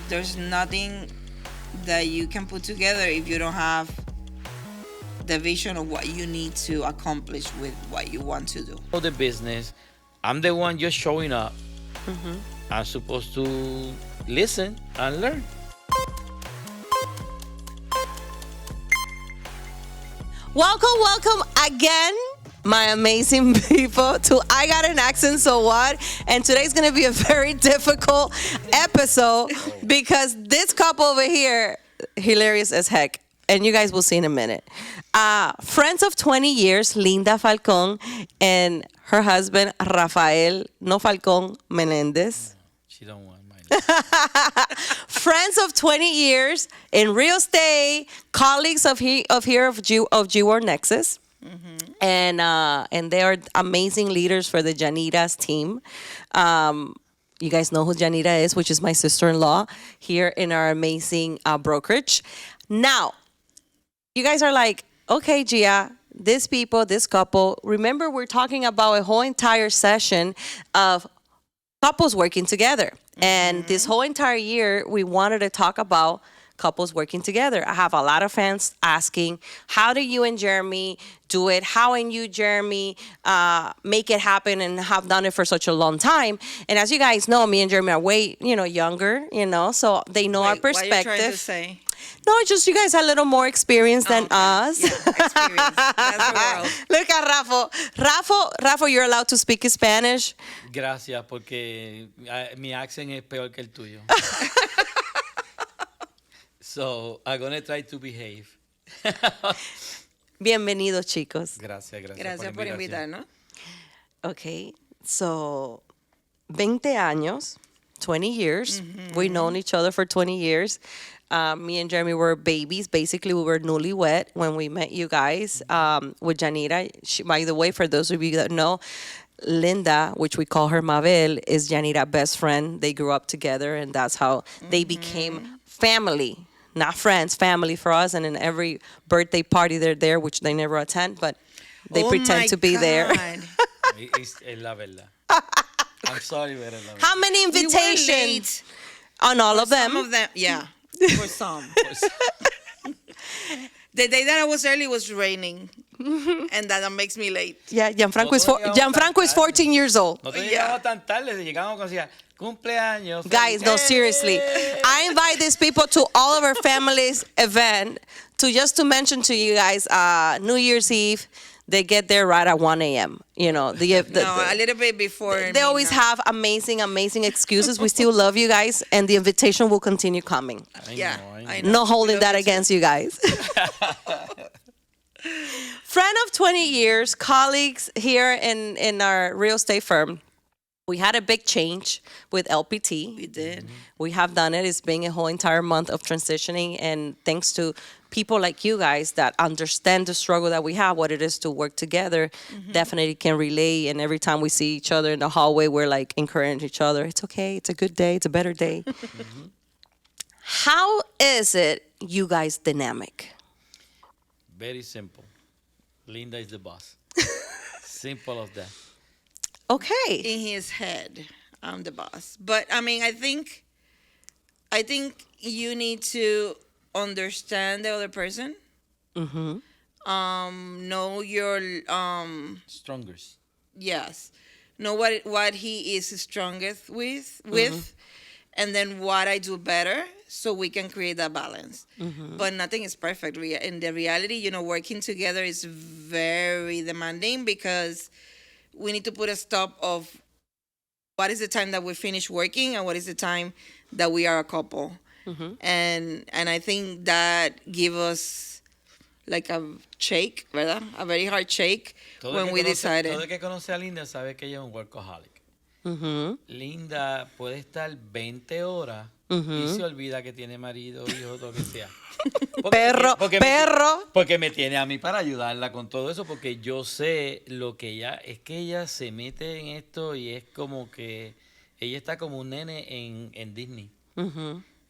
There's nothing that you can put together if you don't have the vision of what you need to accomplish with what you want to do. For the business, I'm the one just showing up. I'm supposed to listen and learn. Welcome again, my amazing people, to I Got an Accent, So What? And today's going to be a very difficult episode because this couple over here, hilarious as heck. And you guys will see in a minute. Friends of 20 years, Linda Falcon and her husband, Rafael, no Falcon, Melendez. She don't want my Friends of 20 years in real estate, colleagues of G-War Nexus. And they are amazing leaders for the Janita's team. You guys know who Janita is, which is my sister-in-law here in our amazing brokerage. Now, you guys are like, okay, Gia, this couple, remember we're talking about a whole entire session of couples working together. And this whole entire year, we wanted to talk about couples working together. I have a lot of fans asking, how do you and Jeremy do it? How and you, Jeremy, make it happen and have done it for such a long time? And as you guys know, me and Jeremy are way, younger, so they know our perspective. What are you trying to say? No, just you guys have a little more experience than us. Yeah, experience. That's the world. Look at Rafa, you're allowed to speak Spanish. Gracias, porque mi accent es peor que el tuyo. So, I'm going to try to behave. Bienvenidos, chicos. Gracias Gracias por invitarnos. Okay, so 20 años, 20 years. We've known each other for 20 years. Me and Jeremy were babies. Basically, we were newlywed when we met you guys with Janita. By the way, for those of you that know, Linda, which we call her Mabel, is Janita's best friend. They grew up together, and that's how they became family. Not friends, family for us. And in every birthday party, they're there, which they never attend, but they pretend to be there. Es la verdad. I'm sorry, but es la verdad. How many invitations? On all of them? Some of them, yeah. For some. The day that I was early was raining. And that makes me late. Yeah, Gianfranco is 14 years old. No te llegamos tan tarde, llegamos cuando decía, cumpleaños. Guys, no, seriously. I invite these people to all of our families' event to mention to you guys, New Year's Eve, they get there right at 1 a.m. No, a little bit before. They always have amazing excuses. We still love you guys, and the invitation will continue coming. I know. No holding that against you guys. Friend of 20 years, colleagues here in our real estate firm. We had a big change with LPT. We did. We have done it. It's been a whole entire month of transitioning, and thanks to people like you guys that understand the struggle that we have, what it is to work together, definitely can relate. And every time we see each other in the hallway, we're like encouraging each other. It's okay. It's a good day. It's a better day. How is it you guys dynamic? Very simple. Linda is the boss. Simple as that. Okay. In his head, I'm the boss. But I mean, I think you need to understand the other person. Know your Strongest. yes. Know what he is strongest with, and then what I do better, so we can create that balance. But nothing is perfect. In the reality, working together is very demanding because we need to put a stop of what is the time that we finish working and what is the time that we are a couple. And I think that give us like a shake, ¿verdad? A very hard shake when we decided. Todo el que conoce a Linda sabe que ella es un workaholic. Linda puede estar 20 horas y se olvida que tiene marido, hijo, lo que sea. Porque me tiene a mí para ayudarla con todo eso, porque yo sé lo que ella se mete en esto y es como que ella está como un nene en Disney.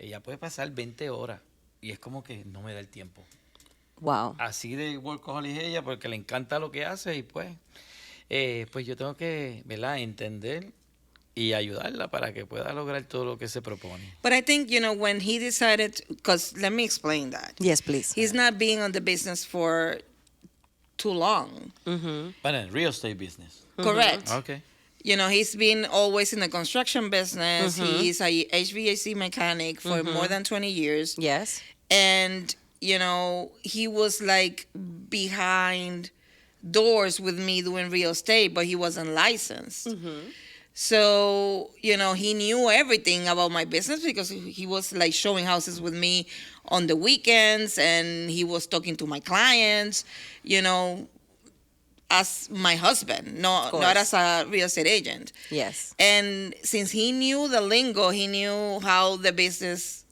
Ella puede pasar 20 horas y es como que no me da el tiempo. Wow. Así de workaholic es ella, porque le encanta lo que hace y pues yo tengo que, ¿verdad?, entender y ayudarla para que pueda lograr todo lo que se propone. But I think, when he decided, because let me explain that. Yes, please. He's not being on the business for too long. But in real estate business. Correct. Okay. He's been always in the construction business. He's a HVAC mechanic for more than 20 years. Yes. And, he was like behind doors with me doing real estate, but he wasn't licensed. So, he knew everything about my business because he was like showing houses with me on the weekends, and he was talking to my clients, as my husband, not as a real estate agent. Yes. And since he knew the lingo, he knew how the business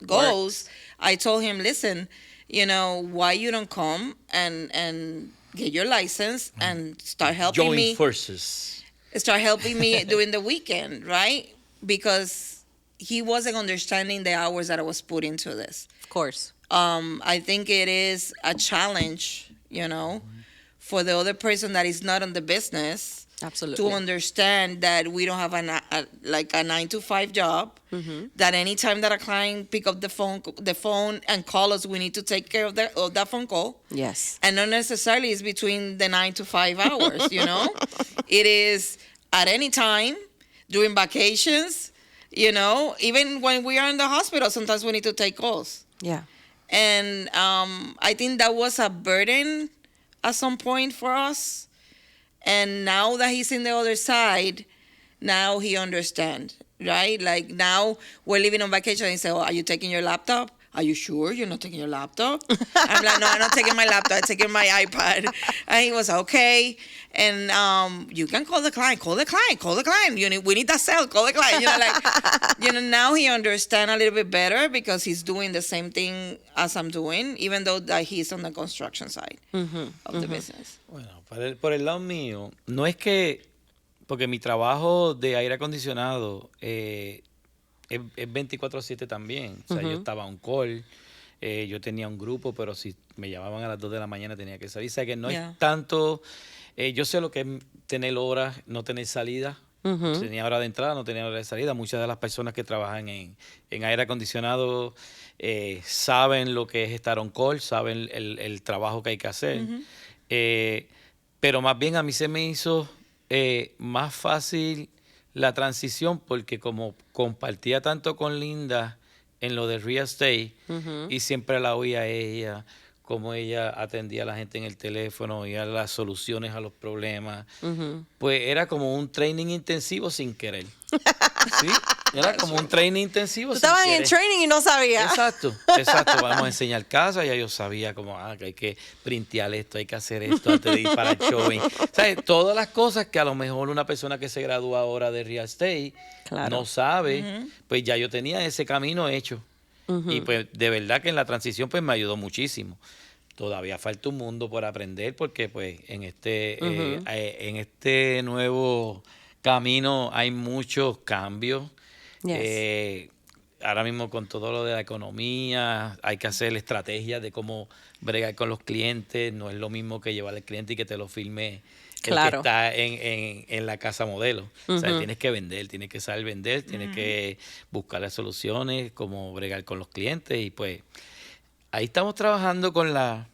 goes, I told him, listen, why you don't come and get your license and start helping me. Join forces. Start helping me during the weekend, right? Because he wasn't understanding the hours that I was putting into this. Of course. I think it is a challenge, for the other person that is not in the business. Absolutely. To understand that we don't have a 9-to-5 job. That anytime that a client pick up the phone and call us, we need to take care of that phone call. Yes. And not necessarily it's between the 9 to 5 hours. It is at any time during vacations. Even when we are in the hospital, sometimes we need to take calls. Yeah. And I think that was a burden at some point for us. And now that he's in the other side, now he understands, right? Like now we're living on vacation and he said, are you taking your laptop? Are you sure you're not taking your laptop? I'm like, no, I'm not taking my laptop. I'm taking my iPad. And he was okay. And you can call the client. We need that sale. Call the client. Now he understands a little bit better because he's doing the same thing as I'm doing, even though that he's on the construction side of the business. Bueno, por el lado mío, no es que, porque mi trabajo de aire acondicionado es 24/7 también. O sea, yo estaba on call, yo tenía un grupo, pero si me llamaban a las 2 de la mañana tenía que salir. O sea, que no es tanto, yo sé lo que es tener horas, no tener salida. Tenía hora de entrada, no tenía hora de salida. Muchas de las personas que trabajan en aire acondicionado saben lo que es estar on call, saben el trabajo que hay que hacer. Pero más bien a mí se me hizo más fácil la transición porque como compartía tanto con Linda en lo de real estate y siempre la oía a ella, cómo ella atendía a la gente en el teléfono, oía las soluciones a los problemas, pues era como un training intensivo sin querer. ¿Sí? Era como un training intensivo. Tú estabas en training y no sabías. Exacto. Vamos a enseñar casa. Ya yo sabía como que hay que printear esto, hay que hacer esto antes de ir para el showing. ¿Sabes? Todas las cosas que a lo mejor una persona que se gradúa ahora de real estate no sabe, pues ya yo tenía ese camino hecho. Y pues de verdad que en la transición pues me ayudó muchísimo. Todavía falta un mundo por aprender porque pues en este nuevo camino hay muchos cambios. Yes. Ahora mismo con todo lo de la economía hay que hacer estrategias de cómo bregar con los clientes. No es lo mismo que llevar al cliente y que te lo firme el que está en la casa modelo. O sea, tienes que vender, tienes que saber vender, tienes que buscar las soluciones, cómo bregar con los clientes. Y pues ahí estamos trabajando con la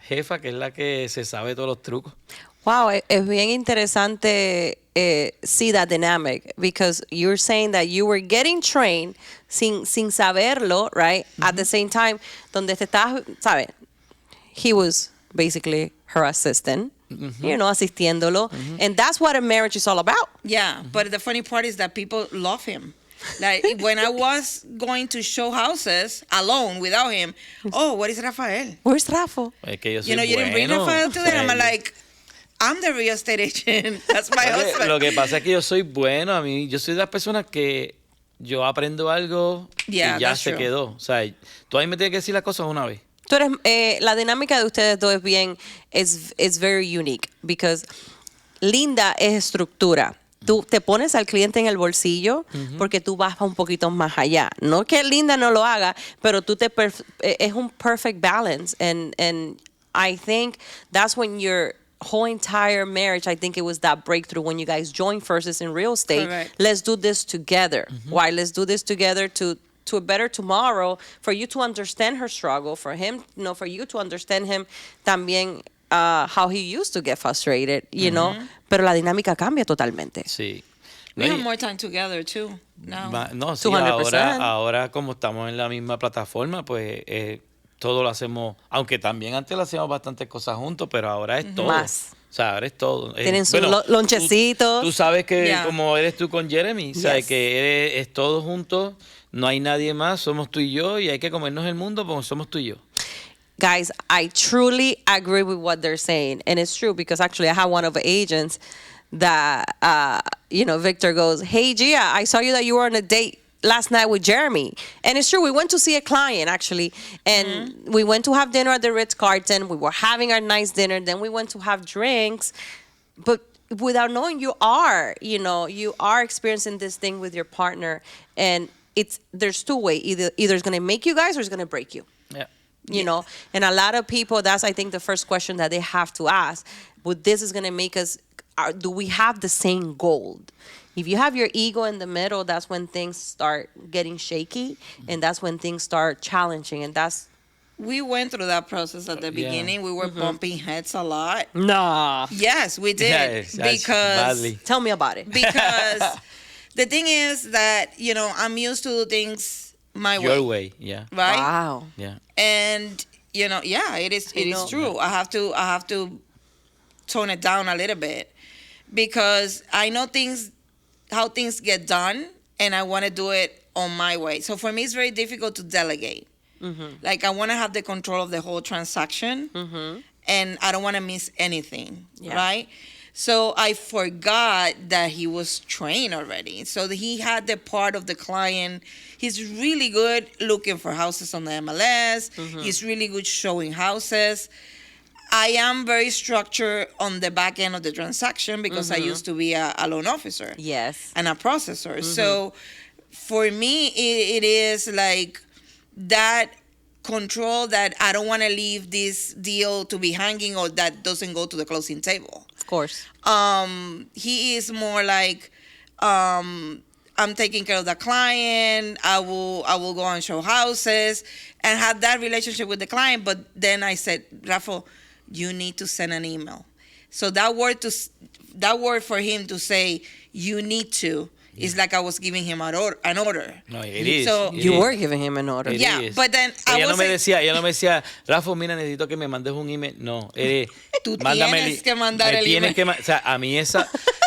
jefa, que es la que se sabe todos los trucos. Wow, es bien interesante see that dynamic because you're saying that you were getting trained sin saberlo, right? At the same time, donde te estabas, ¿sabes? He was basically her assistant, asistiéndolo. And that's what a marriage is all about. Yeah, but the funny part is that people love him. Like when I was going to show houses alone without him, what is Rafael? Where's Rafa? Es que yo soy You didn't bring Rafael to them. I'm like, I'm the real estate agent. That's my husband. Lo que pasa es que yo soy bueno. Yo soy de las personas que yo aprendo algo y ya se quedó. O sea, tú a mí me tienes que decir las cosas una vez. Tú eres, la dinámica de ustedes dos es bien, es very unique because Linda es estructura. Tú te pones al cliente en el bolsillo porque tú vas un poquito más allá. No que Linda no lo haga, pero tú es un perfect balance. And I think that's when you're whole entire marriage, I think it was that breakthrough when you guys joined forces in real estate. Correct. Let's do this together. Why? Let's do this together to a better tomorrow, for you to understand her struggle, for him, for you to understand him también, how he used to get frustrated, you know. Pero la dinámica cambia totalmente. Sí. We No, have more time together too now. No, sí, 200%. ahora como estamos en la misma plataforma, pues todo lo hacemos, aunque también antes lo hacíamos bastantes cosas juntos, pero ahora es todo. Más. O sea, ahora es todo. Tienen sus lonchecitos. Tú sabes que Yeah. como eres tú con Jeremy, sabes Yes. que es todo juntos, no hay nadie más, somos tú y yo, y hay que comernos el mundo porque somos tú y yo. Guys, I truly agree with what they're saying. And it's true, because actually I have one of the agents that, Victor goes, "Hey, Gia, I saw you that you were on a date last night with Jeremy." And it's true. We went to see a client, actually. And we went to have dinner at the Ritz-Carlton. We were having our nice dinner. Then we went to have drinks. But without knowing, you are experiencing this thing with your partner. And there's two ways. Either it's going to make you guys or it's going to break you. Yeah. You know, and a lot of people, that's, I think, the first question that they have to ask. But this is going to make us, do we have the same goal? If you have your ego in the middle, that's when things start getting shaky, and that's when things start challenging, and that's... We went through that process at the beginning. We were bumping heads a lot. Nah. Yes, we did. Yes, badly. Tell me about it. Because the thing is that, I'm used to do things my Your way, yeah. right? Wow. Yeah. And it is true. I have to tone it down a little bit, because I know how things get done, and I want to do it on my way. So for me, it's very difficult to delegate. Like, I want to have the control of the whole transaction, and I don't want to miss anything, right? So I forgot that he was trained already. So he had the part of the client. He's really good looking for houses on the MLS. He's really good showing houses. I am very structured on the back end of the transaction, because I used to be a loan officer. Yes. And a processor. So for me, it is like that control, that I don't want to leave this deal to be hanging, or that doesn't go to the closing table. Of course. He is more like, I'm taking care of the client. I will go and show houses and have that relationship with the client. But then I said, Rafa, you need to send an email. So that word for him to say, you need to, is like I was giving him an order. No, it is. So You were giving him an order. It yeah, is. but then ella no me decía, Rafa, mira, necesito que me mandes un email. No, Tú mándame tienes que mandar me el tienes email. que o sea, a mí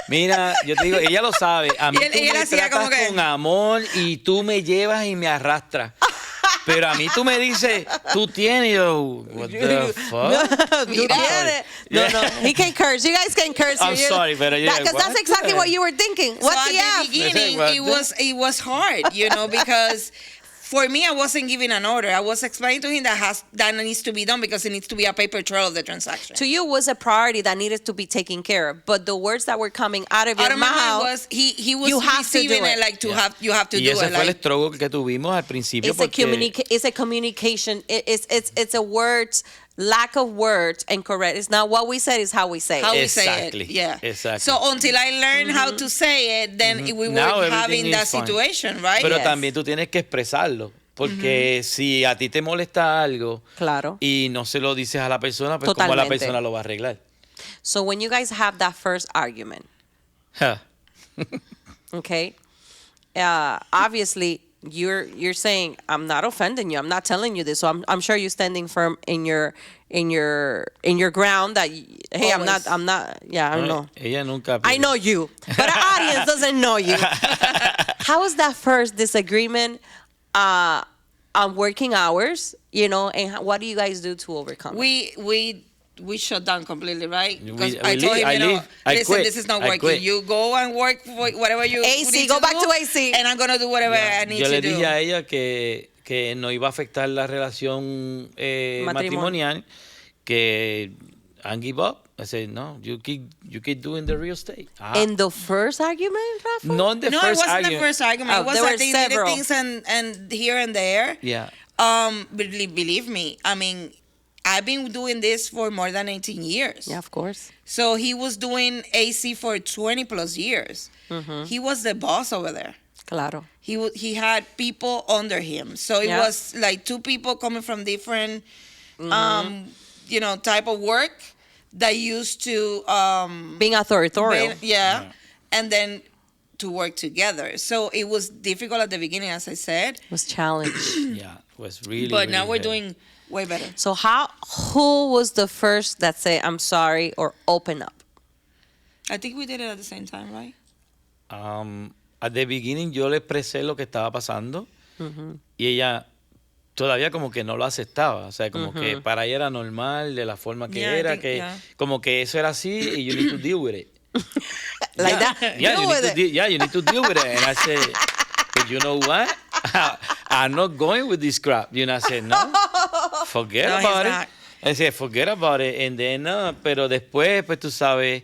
mira, yo te digo, ella lo sabe. A mí Y él- tú y él me hacía como tratas que- con amor y tú me llevas y me arrastras. Pero a mí tú me dices, tú tienes, yo, what the fuck? You get it. No, no. He can curse. You guys can curse. I'm sorry, but Because that's what? exactly what you were thinking. So What's at the the F? beginning, What it was hard, because for me, I wasn't giving an order. I was explaining to him that needs to be done, because it needs to be a paper trail of the transaction. To you was a priority that needed to be taken care of, but the words that were coming out of Out your of my mouth, mind was he was you have to receiving do it it. like you have to Y do ese it. fue el Like, struggle que tuvimos al principio. it's a Porque it's a communication. It's a words, lack of words, and correct. It's not what we said, it's how we say how it. we say Exactly. it. Yeah. Exactly. So until I learned how to say it, then we were Now everything having that is fine. situation, right? Pero Yes. también tú tienes que expresarlo. Porque si a ti te molesta algo Claro. y no se lo dices a la persona, pues cómo la Totalmente. persona lo va a arreglar. So when you guys have that first argument, Ja. okay, obviously you're saying, I'm not offending you, I'm not telling you this, so I'm sure you're standing firm in your ground that hey, Always. I'm not yeah, I know. Ella nunca. I know you, but our audience doesn't know you. How was that first disagreement on working hours, and what do you guys do to overcome it? We shut down completely, right? We Because I told leave. him, I leave. I listen, quit. this is not I working. quit. You go and work for whatever you AC, need go back do, to AC. and I'm gonna do whatever I need Yo to le do. dije a ella que no iba a afectar la relación matrimonial, que and give up. I said, no, you keep doing the real estate. In the first argument, Rafa? Not the No, it first wasn't argument. the first argument. Oh, It was there that were they needed several. things and here and there. Yeah. Believe me, I mean, I've been doing this for more than 18 years. Yeah, of course. So he was doing AC for 20 plus years. He was the boss over there. Claro. He had people under him. So it was like two people coming from different, type of work that used to Being authoritarian. and then to work together. So it was difficult at the beginning, as I said. Was challenged. Yeah, it was really. But now really we're heavy. doing way better. So who was the first that say I'm sorry or open up? I think we did it at the same time, right? At the beginning yo le expresé lo que estaba pasando y ella todavía como que no lo aceptaba, o sea, como que para ella era normal de la forma que era, como que eso era así y you need to deal with it. Like that? Yeah, you need to deal with it. And I said, but you know what? I'm not going with this crap. You know, I said, no, forget about it. I said, forget about it. And then, pero después, pues tú sabes,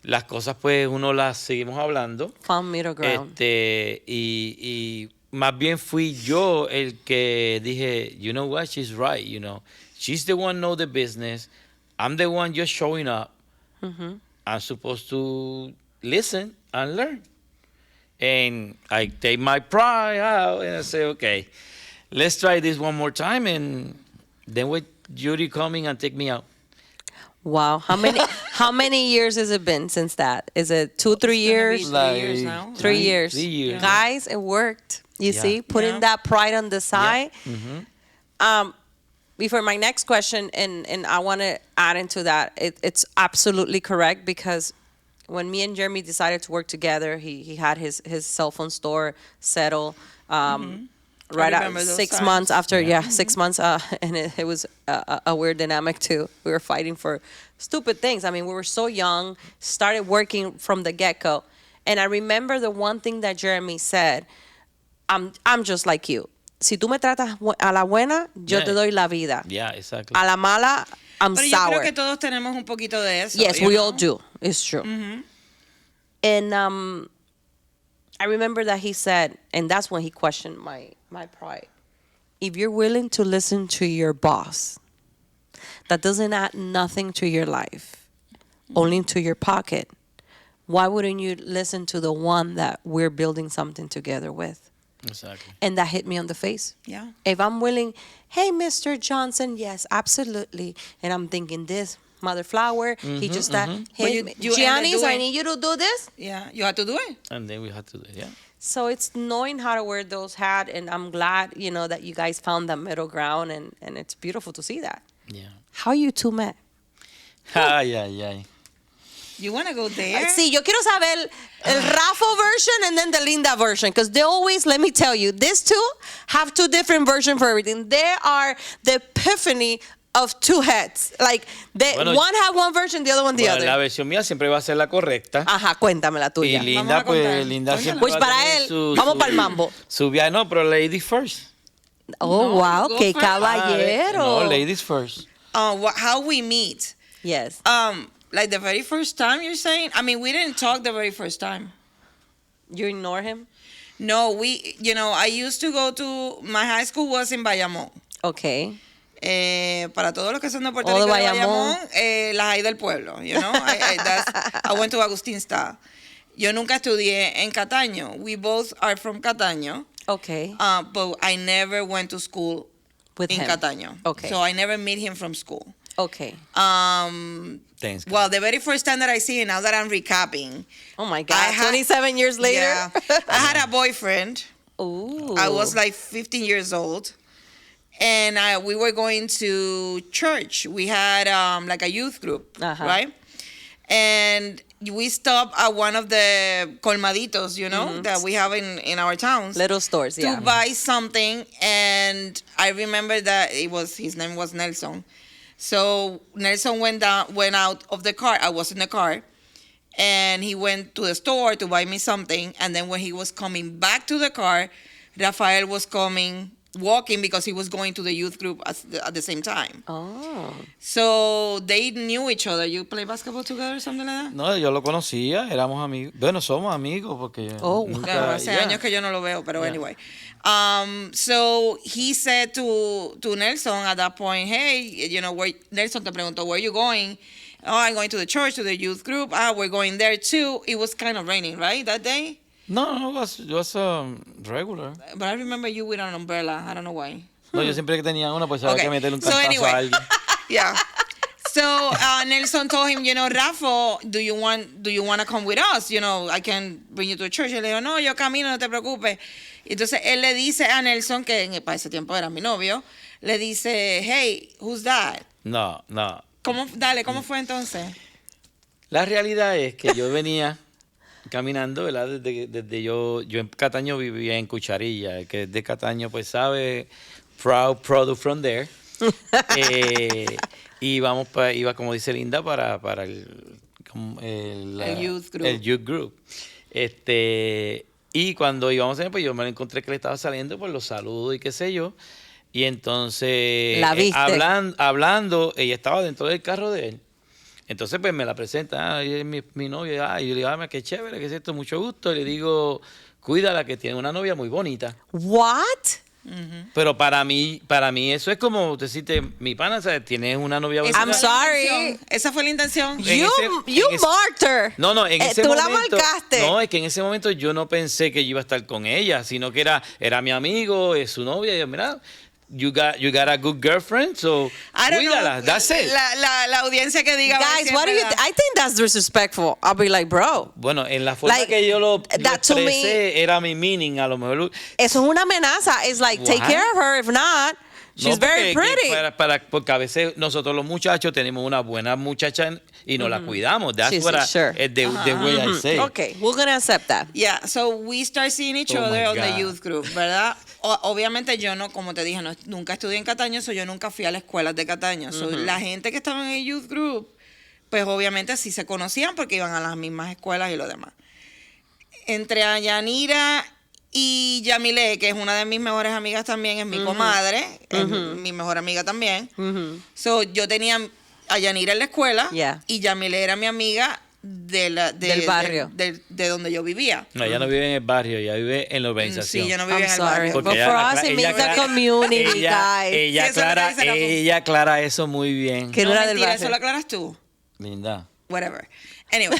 las cosas pues uno las seguimos hablando. Found middle ground. Y más bien fui yo el que dije, you know what, she's right, you know. She's the one know the business. I'm the one just showing up. I'm supposed to listen and learn. And I take my pride out and I say, okay, let's try this one more time. And then with Judy coming and take me out. Wow. How many years has it been since that? Is it 2-3 years? 3 years now. 3 years. 3 years. Guys, it worked. You see, putting that pride on the side. Before my next question, and I want to add into that, it's absolutely correct because when me and Jeremy decided to work together, he had his cell phone store settled. Right at 6 months after, 6 months, and it was a weird dynamic too. We were fighting for stupid things. I mean, we were so young, started working from the get-go. And I remember the one thing that Jeremy said, I'm just like you. Si tú me tratas a la buena, yo te doy la vida. Yeah, exactly. A la mala, I'm Pero sour. yo creo que todos tenemos un poquito de eso. Yes, we all do. It's true. And I remember that he said, and that's when he questioned my pride. If you're willing to listen to your boss, that doesn't add nothing to your life, only to your pocket, why wouldn't you listen to the one that we're building something together with? Exactly. And that hit me on the face. Yeah. If I'm willing, hey, Mr. Johnson, yes, absolutely. And I'm thinking this, Mother Flower, he just that. Hey, Giannis, I need you to do this. Yeah, you have to do it. And then we had to do it, yeah. So it's knowing how to wear those hats, and I'm glad, that you guys found that middle ground, and it's beautiful to see that. Yeah. How you two met? Ay, ay, ay. You want to go there? Sí, yo quiero saber el Rafa version and then the Linda version, because they always, let me tell you, these two have two different versions for everything. They are the epiphany of two heads. Like, one have one version, the other one the other. La versión mía siempre va a ser la correcta. Ajá, cuéntame la Y tuya. Linda, pues, Linda siempre Pues va a para tener él, vamos para el mambo. Su viaje, no, pero ladies first. Oh, No, wow, go qué first. caballero. No, ladies first. How we meet? Yes. Like the very first time you're saying? I mean, we didn't talk the very first time. You ignore him? No, I used to go to, my high school was in Bayamón. Okay. Para todos los que son de Puerto Oh, Rico, de de Bayamón. Bayamón, las hay del pueblo, I went to Agustín. Yo nunca estudié en Cataño. We both are from Cataño. Okay. But I never went to school With in him. Cataño. Okay. So I never meet him from school. Okay. Thanks. Well, the very first time that I see him, now that I'm recapping. Oh my God. 27 years later? Yeah. I had a boyfriend. Ooh. I was like 15 years old. And we were going to church. We had like a youth group, right? And we stopped at one of the colmaditos, that we have in our towns. Little stores, yeah. To buy something. And I remember that his name was Nelson. So Nelson went out of the car. I was in the car. And he went to the store to buy me something. And then when he was coming back to the car, Rafael was coming walking because he was going to the youth group at the same time. Oh. So they knew each other. You play basketball together or something like that? No, yo lo conocía, éramos amigos. Bueno, somos amigos porque Oh, Claro, hace años que yo no lo veo, pero anyway. So he said to Nelson at that point, hey, Nelson te preguntó, where are you going? Oh, I'm going to the church, to the youth group. We're going there too. It was kind of raining, right, that day? No, it was regular. But I remember you with an umbrella. I don't know why. No, yo siempre que tenía una, pues había Okay. que meterle un So cantazo anyway. a alguien. Yeah. So Nelson told him, Rafa, do you want to come with us? I can bring you to the church. Y le dijo, no, yo camino, no te preocupes. Entonces él le dice a Nelson, que para ese tiempo era mi novio, le dice, hey, who's that? No. ¿Cómo fue entonces? La realidad es que yo venía caminando, ¿verdad? Desde yo en Cataño vivía en Cucharilla. El que es de Cataño, pues sabe, proud product from there. Iba, como dice Linda, para el youth group. El youth group. Y cuando íbamos a ir, pues yo me lo encontré que le estaba saliendo, pues lo saludo y qué sé yo. Y entonces, ¿La viste? hablando, ella estaba dentro del carro de él. Entonces, pues me la presenta, ella es mi novia. Y yo le digo, qué chévere, qué es esto, mucho gusto. Y le digo, cuídala, que tiene una novia muy bonita. What? Pero para mí eso es como decirte, mi pana, ¿sabes? Tienes una novia bonita. I'm sorry. Esa fue la intención. En You marked her. No, en ese tú momento. la marcaste. No, es que en ese momento yo no pensé que yo iba a estar con ella, sino que era mi amigo, es su novia. Y yo, mira, you got a good girlfriend, so I don't cuídala, know. that's it. La audiencia que diga. Guys, what do you I think that's disrespectful. I'll be like, bro. Bueno, en la forma Like, que yo lo that to me- expresé era mi meaning, a lo mejor. Eso es una amenaza. It's like, take What? care of her. If not, she's very pretty. Porque a veces nosotros los muchachos tenemos una buena muchacha y nos la cuidamos. That's Sí, what sí, sure. the way I say. Okay, we're going to accept that. Yeah, so we start seeing each Oh other my on the God. youth group, ¿verdad? Obviamente yo no, como te dije, nunca estudié en Cataño, so yo nunca fui a las escuelas de Cataño. So la gente que estaba en el youth group, pues obviamente sí se conocían porque iban a las mismas escuelas y lo demás. Entre Yanira y Yamile, que es una de mis mejores amigas también, es mi comadre, es mi mejor amiga también. So yo tenía a Yanira en la escuela Yeah. y Yamile era mi amiga del barrio. de donde yo vivía. No, ella no vive en el barrio, ella vive en la urbanización. Sí, yo no I'm vivía en el sorry. barrio. But Porque for ella- us, it ella makes a aclara- community, guys. Ella Sí, eso es lo que dice la ella aclara eso muy bien. Que no era del mentira, barrio. eso lo aclaras tú. Linda. Whatever. Anyway,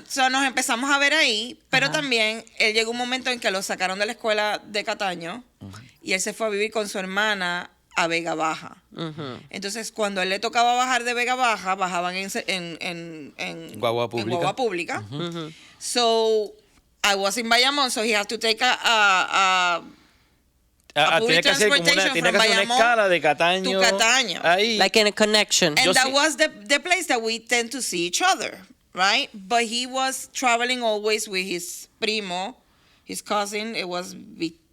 so nos empezamos a ver ahí, pero también él llegó un momento en que lo sacaron de la escuela de Cataño y él se fue a vivir con su hermana a Vega Baja. Entonces, cuando él le tocaba bajar de Vega Baja, bajaban en Guagua pública. en guagua pública. So, I was in Bayamón, so he had to take a Tiene que hacer como transportation tiene que from hacer una Bayamón escala de Cataño. to Cataño. Ahí. Like in a connection. And Yo that sí- was the place that we tend to see each other, right? But he was traveling always with his primo, his cousin. It was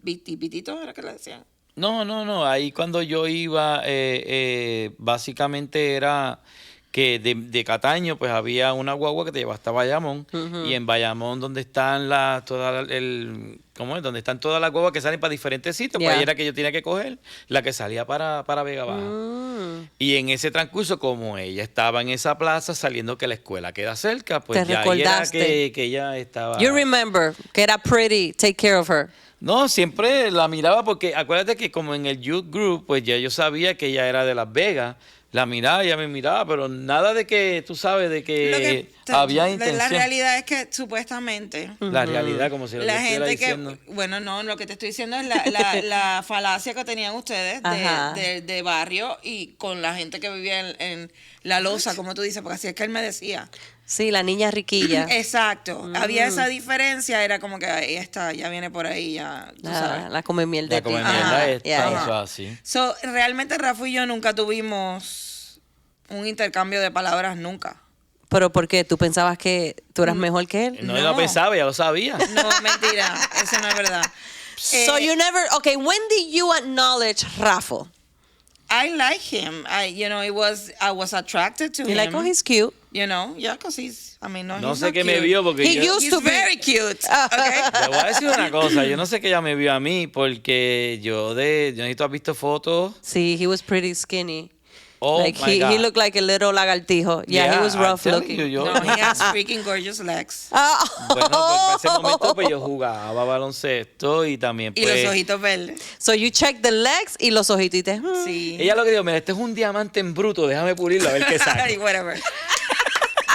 Vitito, ¿era que le decían? No. Ahí cuando yo iba, básicamente era que de Cataño, pues había una guagua que te llevaba hasta Bayamón. Y en Bayamón, donde están donde están todas las guaguas que salen para diferentes sitios, pues Yeah. ahí era que yo tenía que coger la que salía para Vega Baja. Y en ese transcurso, como ella estaba en esa plaza, saliendo que la escuela queda cerca, pues Te ya ahí era recordaste. que ella estaba... You remember que era pretty, take care of her. No, siempre la miraba porque acuérdate que como en el youth group, pues ya yo sabía que ella era de Las Vegas. La miraba, ella me miraba, pero nada de que, tú sabes, de que había intención. La realidad es que supuestamente La realidad, como si lo la estuviera gente diciendo. que, bueno, no, lo que te estoy diciendo es la falacia que tenían ustedes Ajá. de barrio y con la gente que vivía en la loza, como tú dices, porque así es que él me decía. Sí, la niña riquilla. Exacto. Había esa diferencia, era como que ahí está, ya viene por ahí, ya, tú sabes. La come miel de La come ti. mierda Ajá, esta, yeah, eso yeah. así. So, realmente Rafa y yo nunca tuvimos un intercambio de palabras, nunca. Pero ¿por qué? ¿Tú pensabas que tú eras mejor que él? No, No. lo pensaba, ya lo sabía. No, mentira, eso no es verdad. So you never, okay, when did you acknowledge Rafa? I like him. I was attracted to You're him. like, oh, he's cute. You know, yeah, because he's, I mean, no, No he's sé not qué me cute. vio porque He yo... used He's to be. very cute, okay? Le voy a decir una cosa, yo no sé que ella me vio a mí porque yo no sé si tú has visto fotos. See, he was pretty skinny. Oh Like my he God. looked like a little lagartijo. Yeah, he was I'm rough telling looking. you, yo- No, he has freaking gorgeous legs. Oh. Bueno, pues en ese momento pues yo jugaba baloncesto y también Y pues... los ojitos verdes. So you check the legs y los ojitos. Sí. Ella lo que dijo, mira, este es un diamante en bruto, déjame pulirlo a ver qué Y sale. whatever.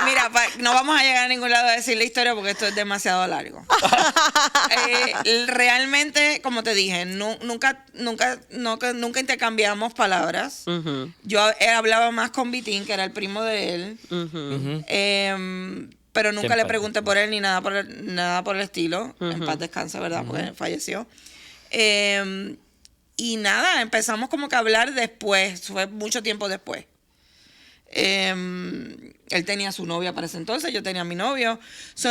Mira, no vamos a llegar a ningún lado a decir la historia porque esto es demasiado largo. Realmente, como te dije, nunca intercambiamos palabras. Yo hablaba más con Vitín, que era el primo de él. Pero nunca le pregunté por él ni nada por el estilo. En paz descanse, ¿verdad? Porque falleció. Y nada, empezamos como que a hablar después. Fue mucho tiempo después. Él tenía su novia para ese entonces, yo tenía mi novio.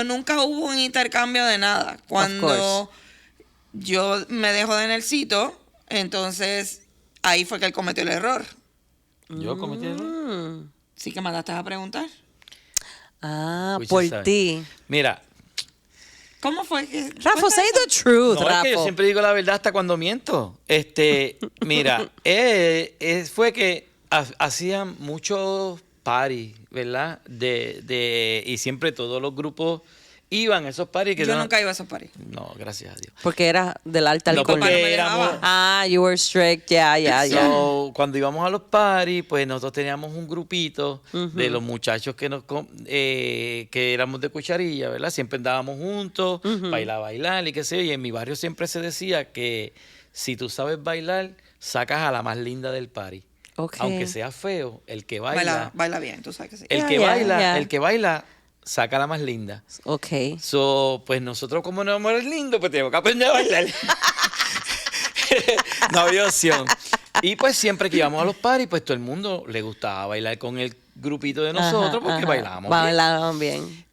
Nunca hubo un intercambio de nada. Cuando yo me dejo de Nelsito, entonces ahí fue que él cometió el error. Yo cometí el error. Sí que mandaste a preguntar. Ah, Uy, por se sabe. ti. Mira, ¿Cómo fue que...? Rafa, say the truth, no, es que yo Rafa. siempre digo la verdad hasta cuando miento. Mira, fue que hacían muchos parties, ¿verdad? Y siempre todos los grupos iban a esos parties. Yo nunca iba a esos parties. No, gracias a Dios. Porque era del alta No, alcohol. Papá no porque me éramos... dejaba. Ah, you were strict. Yeah. So, cuando íbamos a los parties, pues nosotros teníamos un grupito de los muchachos que éramos de cucharilla, ¿verdad? Siempre andábamos juntos, bailar y qué sé yo. Y en mi barrio siempre se decía que si tú sabes bailar, sacas a la más linda del party. Okay. Aunque sea feo, el que baila, Baila bien, tú sabes que sí. el que baila, saca a la más linda. Okay. So, pues nosotros como no éramos lindos, pues tenemos que aprender a bailar. No había opción. Y pues siempre que íbamos a los parties, pues todo el mundo le gustaba bailar con el grupito de nosotros porque bailábamos bien. Bailaban bien.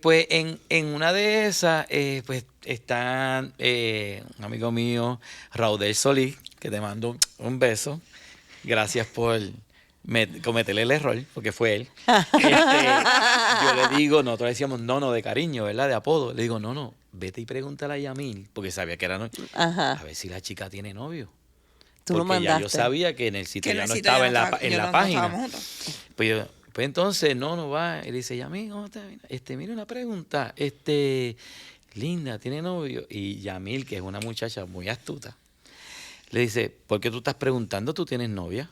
Pues en una de esas, pues está un amigo mío, Raudel Solís, que te mando un beso. Gracias por cometerle el error, porque fue él. Yo le digo, nosotros le decíamos no de cariño, ¿verdad? De apodo. Le digo, no, vete y pregúntale a Yamil, porque sabía que era novio. A ver si la chica tiene novio. Tú lo Porque ya yo mandaste. sabía que en el sitio Que ya no Nelsito estaba ya no en la no página. estábamos juntos. Pues entonces no va. Él dice, Yamil, ¿cómo está? Mira una pregunta. Linda, ¿tiene novio? Y Yamil, que es una muchacha muy astuta, le dice, ¿por qué tú estás preguntando? ¿Tú tienes novia?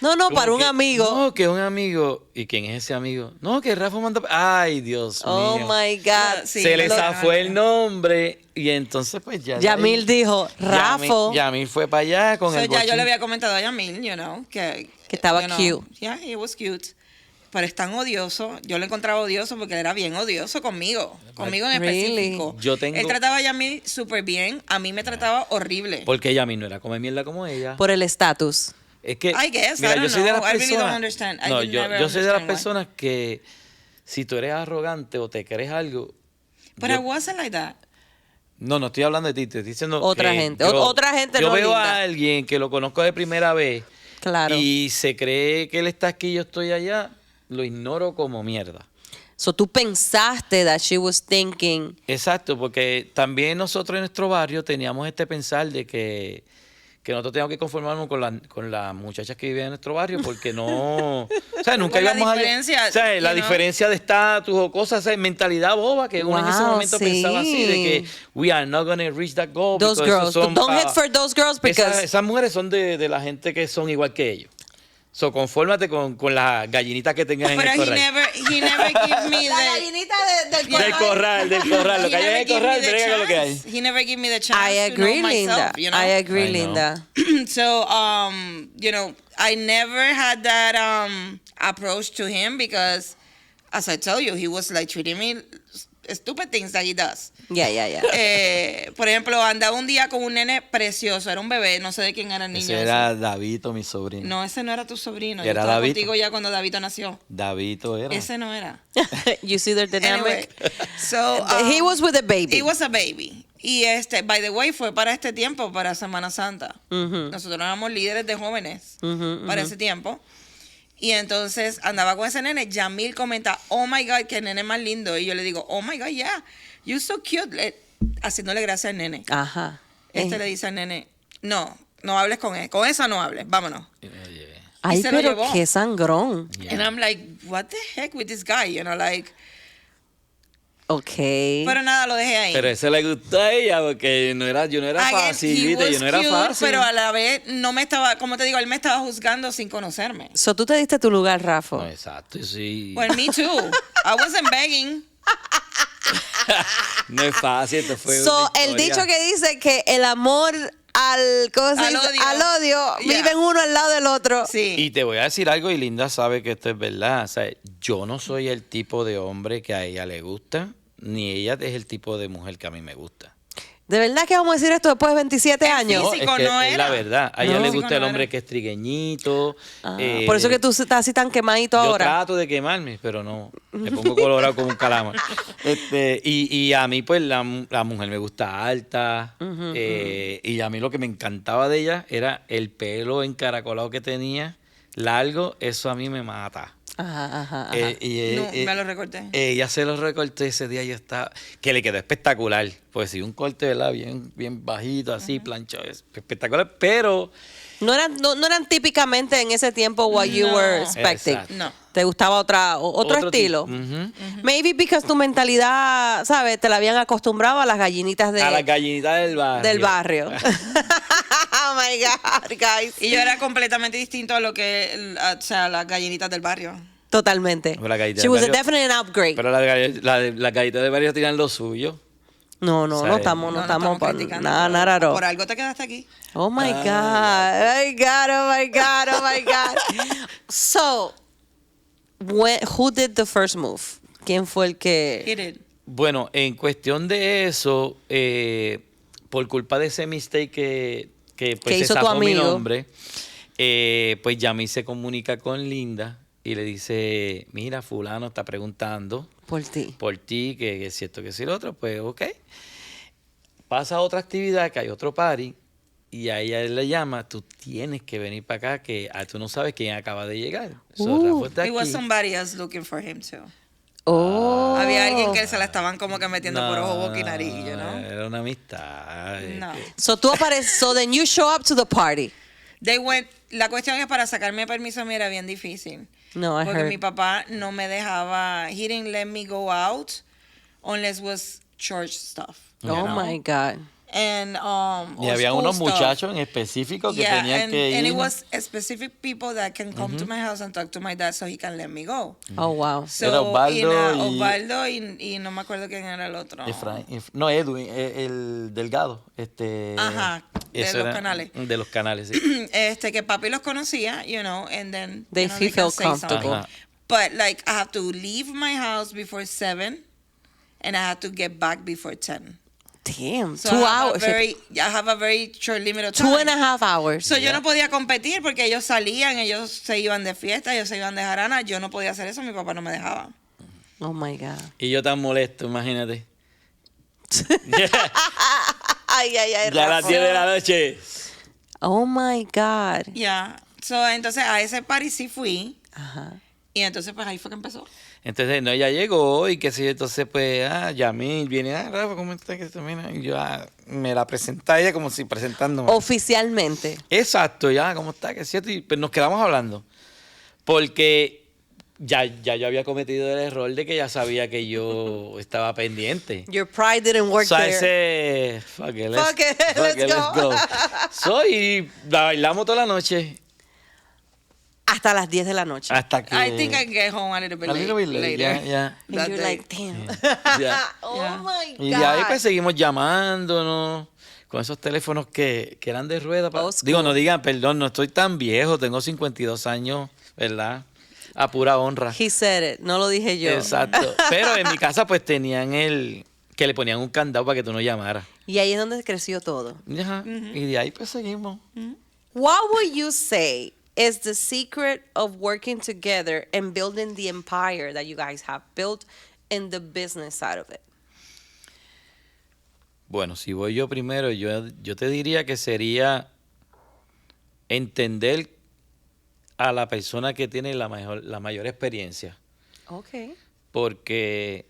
No, Como para un que, amigo. No, que un amigo. ¿Y quién es ese amigo? No, que Rafa mandó... Ay, Dios Oh mío. my God. Sí, Se le lo- zafó el nombre y entonces pues ya... Yamil dijo, Rafa. Yamil fue para allá con el Ya yo bochín. le había comentado a Yamil, que estaba cute. Yeah, he was cute. Pero es tan odioso. Yo lo encontraba odioso porque él era bien odioso conmigo. Conmigo en Really? específico. Él trataba a Yamil súper bien. A mí me trataba horrible. Porque Yamil no era come mierda como ella. Por el estatus. Es que, I guess, mira, I don't yo soy de las know. I really personas... don't understand. I No, did yo never soy de las understand why. personas que si tú eres arrogante o te crees algo... But I wasn't like that. No estoy hablando de ti, te estoy diciendo Otra que gente. Otra gente yo no veo linda. a alguien que lo conozco de primera vez Claro. y se cree que él está aquí y yo estoy allá, lo ignoro como mierda. So tú pensaste that she was thinking. Exacto, porque también nosotros en nuestro barrio teníamos este pensar de que nosotros teníamos que conformarnos con las muchachas que vivían en nuestro barrio porque no... O sea, nunca Por la íbamos a... diferencia, O sea, la you know. diferencia de estatus o cosas, o sea, mentalidad boba, que uno en ese Wow, momento pensaba así, de que sí. we are not going to reach that goal. Those because girls. esos son Don't pa- hit for those girls because. Esas mujeres son de la gente que son igual que ellos. So, confórmate con las gallinitas que tengas en Pero el corral. he never give me La the... gallinita del Del corral. Lo He que hay en never el give corral, me the brega con lo que hay. chance. He never give me the chance I to know agree, Linda. myself, you know? I agree, I know. Linda. So, I never had that approach to him because, as I tell you, he was like treating me stupid things that he does. Yeah. Por ejemplo, andaba un día con un nene precioso, era un bebé, no sé de quién era el niño. Ese era Davito, mi sobrino. No, ese no era tu sobrino. Era Yo estaba Davito. contigo ya cuando Davito nació. Davito era. Ese no era. You see their Anyway, dynamic. so He was with a baby. He was a baby. Y by the way, fue para este tiempo, para Semana Santa. Nosotros éramos líderes de jóvenes para ese tiempo. Y entonces andaba con ese nene. Yamil comenta, oh my God, qué nene más lindo. Y yo le digo, oh my God, yeah, you're so cute. Haciéndole gracia al nene. Ajá. Le dice al nene, no hables con él. Con esa no hables, vámonos. Oye, Ay, se lo pero llevó. qué sangrón. yeah. And I'm like, what the heck with this guy? You know, like... Okay. Pero nada, lo dejé ahí. Pero eso le gustó a ella porque yo no era Again, fácil, he ¿viste? Yo was no era cute, fácil. pero a la vez no me estaba, como te digo, él me estaba juzgando sin conocerme. So, tú te diste tu lugar, Rafa. No, exacto, sí. Well, me too. I wasn't begging. No es fácil, esto fue So, una el historia. dicho que dice que el amor ¿cómo se Al dice? odio. Al odio Yeah. viven uno al lado del otro. Sí. Y te voy a decir algo, y Linda sabe que esto es verdad. O sea, yo no soy el tipo de hombre que a ella le gusta, ni ella es el tipo de mujer que a mí me gusta. ¿De verdad que vamos a decir esto después de 27 años? Sí, físico es que no es la era. verdad. A ella No. le Físico gusta el no hombre era. que es trigueñito. Ah, por eso que tú estás así tan quemadito Yo ahora. trato de quemarme, pero no. Me pongo colorado como un calamar. Y a mí, pues, la mujer me gusta alta. Y a mí lo que me encantaba de ella era el pelo encaracolado que tenía, largo. Eso a mí me mata. Ajá. No, me lo recorté. Ella se lo recorté ese día, yo estaba, que le quedó espectacular. Pues sí, un corte, ¿verdad? Bien bajito, así, planchado, espectacular, pero No eran típicamente en ese tiempo what you No. were expecting. Exacto. No. ¿Te gustaba otro estilo? Maybe because tu mentalidad, ¿sabes? Te la habían acostumbrado a las gallinitas a las gallinitas del barrio. Oh my God, guys. Y yo era completamente distinto a lo que, o sea, las gallinitas del barrio. Totalmente. Pero la gallita She del was barrio- definitely an upgrade. Pero las gallitas de barrio tiran lo suyo. No ¿sabes? estamos estamos para criticando, nada, pero at all. por algo te quedaste aquí. Oh my God. Oh my God. Oh my God. Oh my God. So, who did the first move? ¿Quién fue el que? He did. Bueno, en cuestión de eso, por culpa de ese mistake que pues, ¿Qué se hizo tu zafó mi amigo? nombre, pues Yami se comunica con Linda y le dice, mira, fulano está preguntando Por ti. por ti, que es cierto, que es el otro, pues ok. Pasa a otra actividad, que hay otro party, y a ella le llama, tú tienes que venir para acá, que tú no sabes quién acaba de llegar. Rafa está It was aquí. somebody else looking for him too. Oh. Había alguien que se la estaban como que metiendo por ojo, boca y nariz, you know? Era una amistad. No. So tú apareces, so then you show up to the party. They went, la cuestión es para sacarme permiso a mí era bien difícil. No, I Porque heard. mi papá no me dejaba, he didn't let me go out unless was church stuff. you Oh know? my God. And, Y or había school unos stuff. muchachos en específico que Yeah, tenían que ir. and it was specific people that can come to my house and talk to my dad so he can let me go. Oh wow. So, Era Osvaldo y- Osvaldo y no me acuerdo quién era el otro. No, Edwin, el Delgado. Ajá, de eso los era- canales. De los canales, sí. Que papi los conocía, you know, and then They you know, feel can say comfortable. something. Ajá. But like I have to leave my house before 7 and I have to get back before 10. Damn. So 2 I have hours. I have a very short limit of time. 2.5 hours. So yo no podía competir porque ellos salían, ellos se iban de fiesta, ellos se iban de jarana, yo no podía hacer eso, mi papá no me dejaba. Oh my God. Y yo tan molesto, imagínate. Ay, Ya a las 10 de la noche. Oh my God. Ya. So entonces a ese party sí fui Ajá. y entonces pues ahí fue que empezó. Entonces, no, ella llegó y qué sé yo, entonces pues, Yamil viene, Rafa, ¿cómo está? Que termina? Y yo me la presenta a ella como si presentándome. Oficialmente. Exacto, ya, ¿cómo está? ¿Qué es cierto? Y pues nos quedamos hablando. Porque ya yo había cometido el error de que ya sabía que yo estaba pendiente. Your pride didn't work O sea, there. ese... Fuck Fuck it, let's go. So, y la bailamos toda la noche. Hasta las 10 de la noche. Hasta que... I think I get home a little bit, A little bit late, later. yeah. And that you're day. like, damn. Yeah. Oh Yeah. my God. Y de ahí pues seguimos llamándonos con esos teléfonos que eran de rueda. Old school. Digo, no digan, perdón, no estoy tan viejo, tengo 52 años, ¿verdad? A pura honra. He said it. No lo dije yo. Exacto. Pero en mi casa pues tenían que le ponían un candado para que tú no llamaras. Y ahí es donde creció todo. Ajá. Y de ahí pues seguimos. What would you say is the secret of working together and building the empire that you guys have built in the business side of it? Bueno, si voy yo primero, yo te diría que sería entender a la persona que tiene la mayor experiencia. Okay. Porque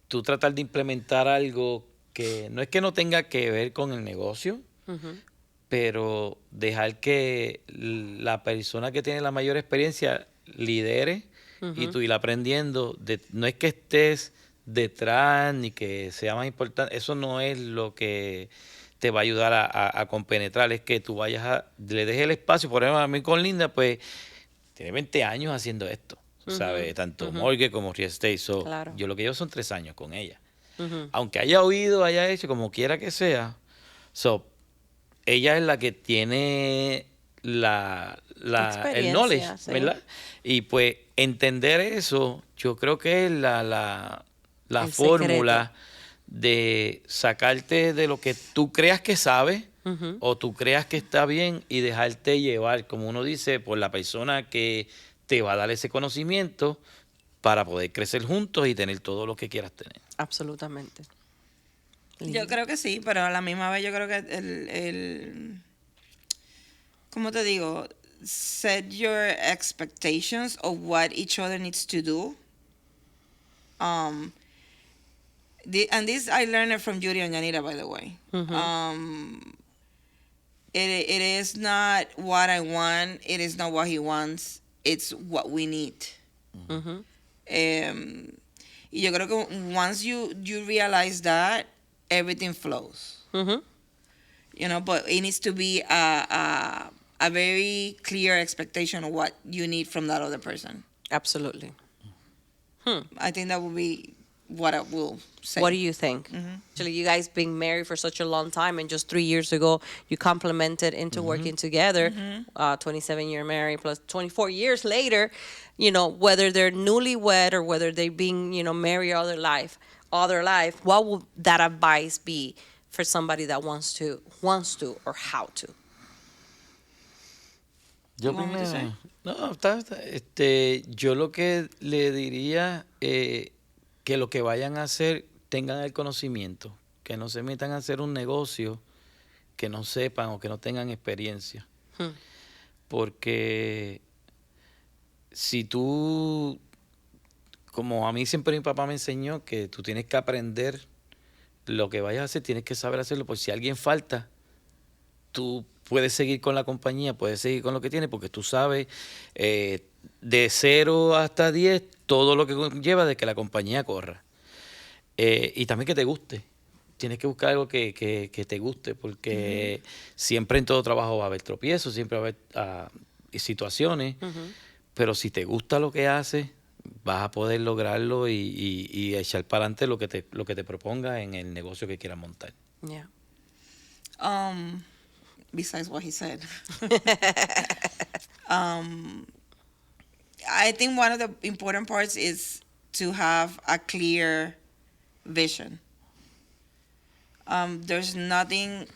tú tratar de implementar algo que no es que no tenga que ver con el negocio, pero dejar que la persona que tiene la mayor experiencia lidere y tú ir aprendiendo. No es que estés detrás ni que sea más importante, eso no es lo que te va a ayudar a compenetrar, es que tú le dejes el espacio. Por ejemplo, a mí con Linda, pues tiene 20 años haciendo esto, ¿sabes? Tanto mortgage como real estate. So, Claro. yo lo que llevo son 3 años con ella. Aunque haya oído, haya hecho, como quiera que sea. So, ella es la que tiene el Experiencia, knowledge, sí. ¿verdad? Y pues entender eso, yo creo que es la El fórmula de sacarte de lo que tú creas que sabes o tú creas que está bien y dejarte llevar, como uno dice, por la persona que te va a dar ese conocimiento para poder crecer juntos y tener todo lo que quieras tener. Absolutamente. Yo creo que sí, pero a la misma vez yo creo que ¿cómo te digo? Set your expectations of what each other needs to do. And this I learned it from Judy and Yanira, by the way. It is not what I want. It is not what he wants. It's what we need. Y yo creo que once you realize that, everything flows. You know, but it needs to be a very clear expectation of what you need from that other person. Absolutely. I think that would be what I will say. What do you think? Actually, you guys been married for such a long time, and just 3 years ago, you complemented into working together. 27-year married plus 24 years later, you know, whether they're newlywed or whether they've been, you know, married all their life, what would that advice be for somebody that wants to, or how to? Yo You want me to say? No, yo lo que le diría que lo que vayan a hacer tengan el conocimiento, que no se metan a hacer un negocio que no sepan o que no tengan experiencia. Porque si tú, como a mí siempre mi papá me enseñó, que tú tienes que aprender lo que vayas a hacer, tienes que saber hacerlo, porque si alguien falta, tú puedes seguir con la compañía, puedes seguir con lo que tienes, porque tú sabes de 0 hasta 10 todo lo que lleva de que la compañía corra. Y también que te guste. Tienes que buscar algo que te guste, porque siempre en todo trabajo va a haber tropiezos, siempre va a haber situaciones, pero si te gusta lo que haces, vas a poder lograrlo y echar para adelante lo que te proponga en el negocio que quieras montar. Yeah. Besides what he said. I think one of the important parts is to have a clear vision. There's nothing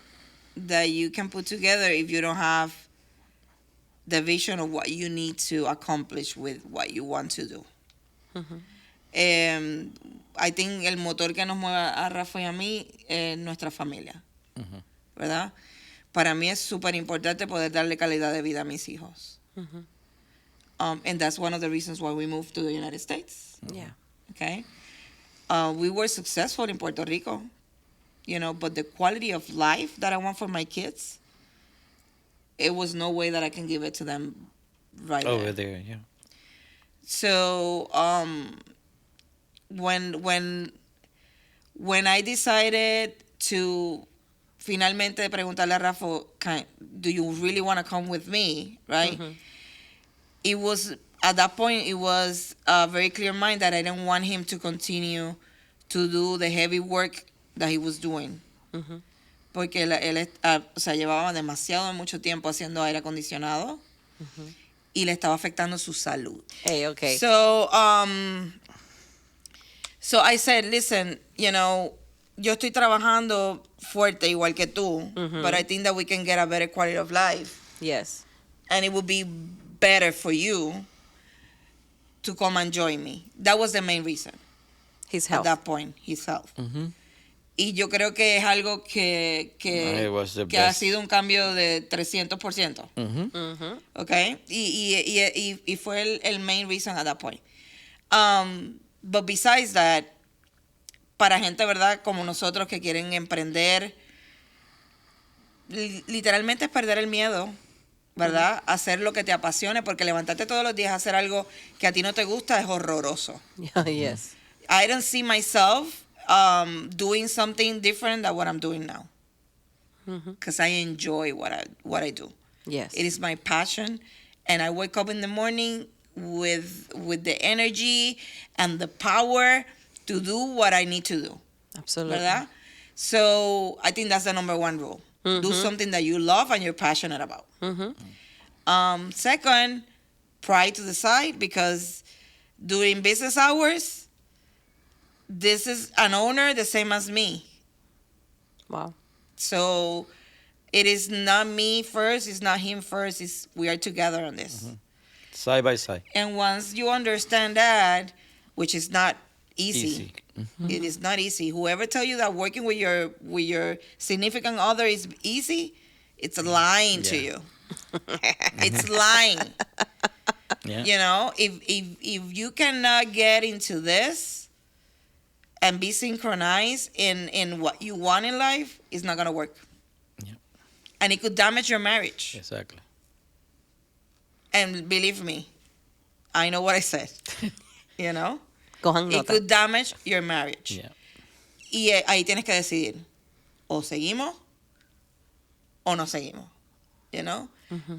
that you can put together if you don't have the vision of what you need to accomplish with what you want to do. I think el motor que nos mueve a Rafa y a mí es nuestra familia, ¿verdad? Para mí es súper importante poder darle calidad de vida a mis hijos. And that's one of the reasons why we moved to the United States. Yeah. Okay? We were successful in Puerto Rico, you know, but the quality of life that I want for my kids, it was no way that I can give it to them right Over there, yeah. So, when I decided to finalmente preguntarle a Rafa, do you really want to come with me, right? It was, at that point, it was a very clear mind that I didn't want him to continue to do the heavy work that he was doing. Porque él o sea, llevaba mucho tiempo haciendo aire acondicionado y le estaba afectando su salud. Hey, okay. So I said, listen, you know, yo estoy trabajando fuerte igual que tú, but I think that we can get a better quality of life. Yes. And it would be better for you to come and join me. That was the main reason. His health. At that point, his health. Y yo creo que es algo que It was the ha best. sido un cambio de 300%. ¿Ok? Y fue el main reason at that point. But besides that, para gente, ¿verdad? Como nosotros que quieren emprender, literalmente es perder el miedo, ¿verdad? Hacer lo que te apasione, porque levantarte todos los días a hacer algo que a ti no te gusta es horroroso. Yes. I don't see myself doing something different than what I'm doing now. Because I enjoy what I do. Yes. It is my passion, and I wake up in the morning with the energy and the power to do what I need to do. Absolutely. ¿Verdad? So I think that's the number one rule. Do something that you love and you're passionate about. Second, pride to the side, because during business hours, this is an owner the same as me. Wow. So it is not me first, it's not him first, it's we are together on this. Side by side. And once you understand that, which is not easy. It is not easy. Whoever tell you that working with your significant other is easy, it's lying to you. It's lying. Yeah. You know, if you cannot get into this and be synchronized in what you want in life, it's not gonna work. Yeah. And it could damage your marriage. Exactly. And believe me, I know what I said. You know? Cojan It nota. could damage your marriage. Yeah. Y ahí tienes que decidir, o seguimos o no seguimos, you know?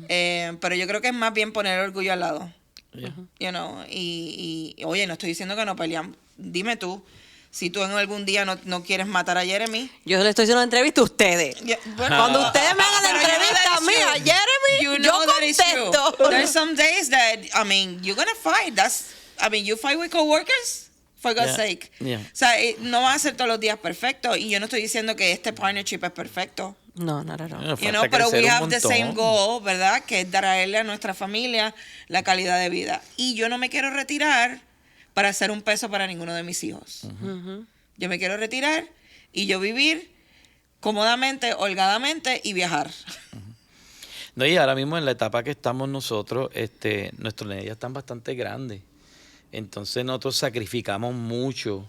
Pero yo creo que es más bien poner el orgullo al lado, Yeah. you know? Y oye, no estoy diciendo que no peleamos. Dime tú, si tú en algún día no quieres matar a Jeremy. Yo le estoy haciendo una entrevista a ustedes. Bueno, Cuando ustedes me hagan la pero you know entrevista that a is mí, true. a Jeremy, You yo know that is true. contesto. There's some days that, I mean, you're gonna fight. You fight with coworkers, for God's Yeah. sake. Yeah. O sea, no va a ser todos los días perfecto. Y yo no estoy diciendo que este partnership es perfecto. No, not at all. Bueno, You know, falta pero crecer we un have the montón. same goal, ¿verdad? Que es traerle a nuestra familia la calidad de vida. Y yo no me quiero retirar para hacer un peso para ninguno de mis hijos. Yo me quiero retirar y yo vivir cómodamente, holgadamente y viajar. No, y ahora mismo en la etapa que estamos nosotros, nuestros nenes ya están bastante grandes. Entonces nosotros sacrificamos mucho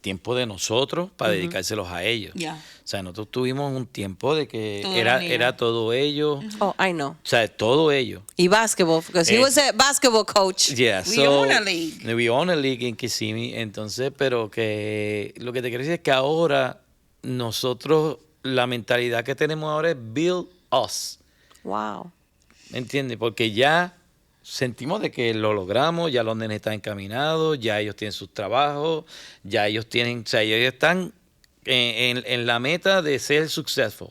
tiempo de nosotros para dedicárselos a ellos. Ya. O sea, nosotros tuvimos un tiempo de que Todo era niño. era todo ellos. Oh, I know. O sea, todo ellos. Y basketball, because he Eh, was a basketball coach. Yeah, We own a league. We own a league en Kissimmee. Entonces, pero que lo que te quiero decir es que ahora nosotros, la mentalidad que tenemos ahora es build us. Wow. ¿Me entiendes? Porque ya sentimos de que lo logramos, ya los nenes están encaminados, ya ellos tienen sus trabajos, ya ellos tienen, o sea, ellos están en la meta de ser successful.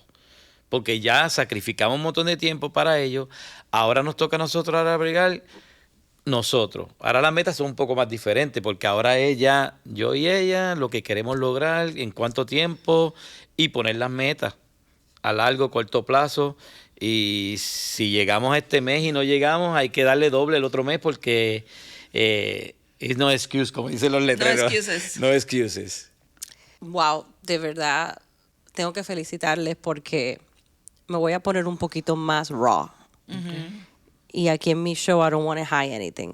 Porque ya sacrificamos un montón de tiempo para ellos. Ahora nos toca a nosotros ahora bregar nosotros. Ahora las metas son un poco más diferentes, porque ahora es ya yo y ella, lo que queremos lograr, en cuánto tiempo, y poner las metas a largo, corto plazo. Y si llegamos a este mes y no llegamos, hay que darle doble el otro mes, porque es no excuse, como dicen los letreros. excuses. No excuses. Wow, de verdad, tengo que felicitarles porque me voy a poner un poquito más raw. Y aquí en mi show I don't want to hide anything.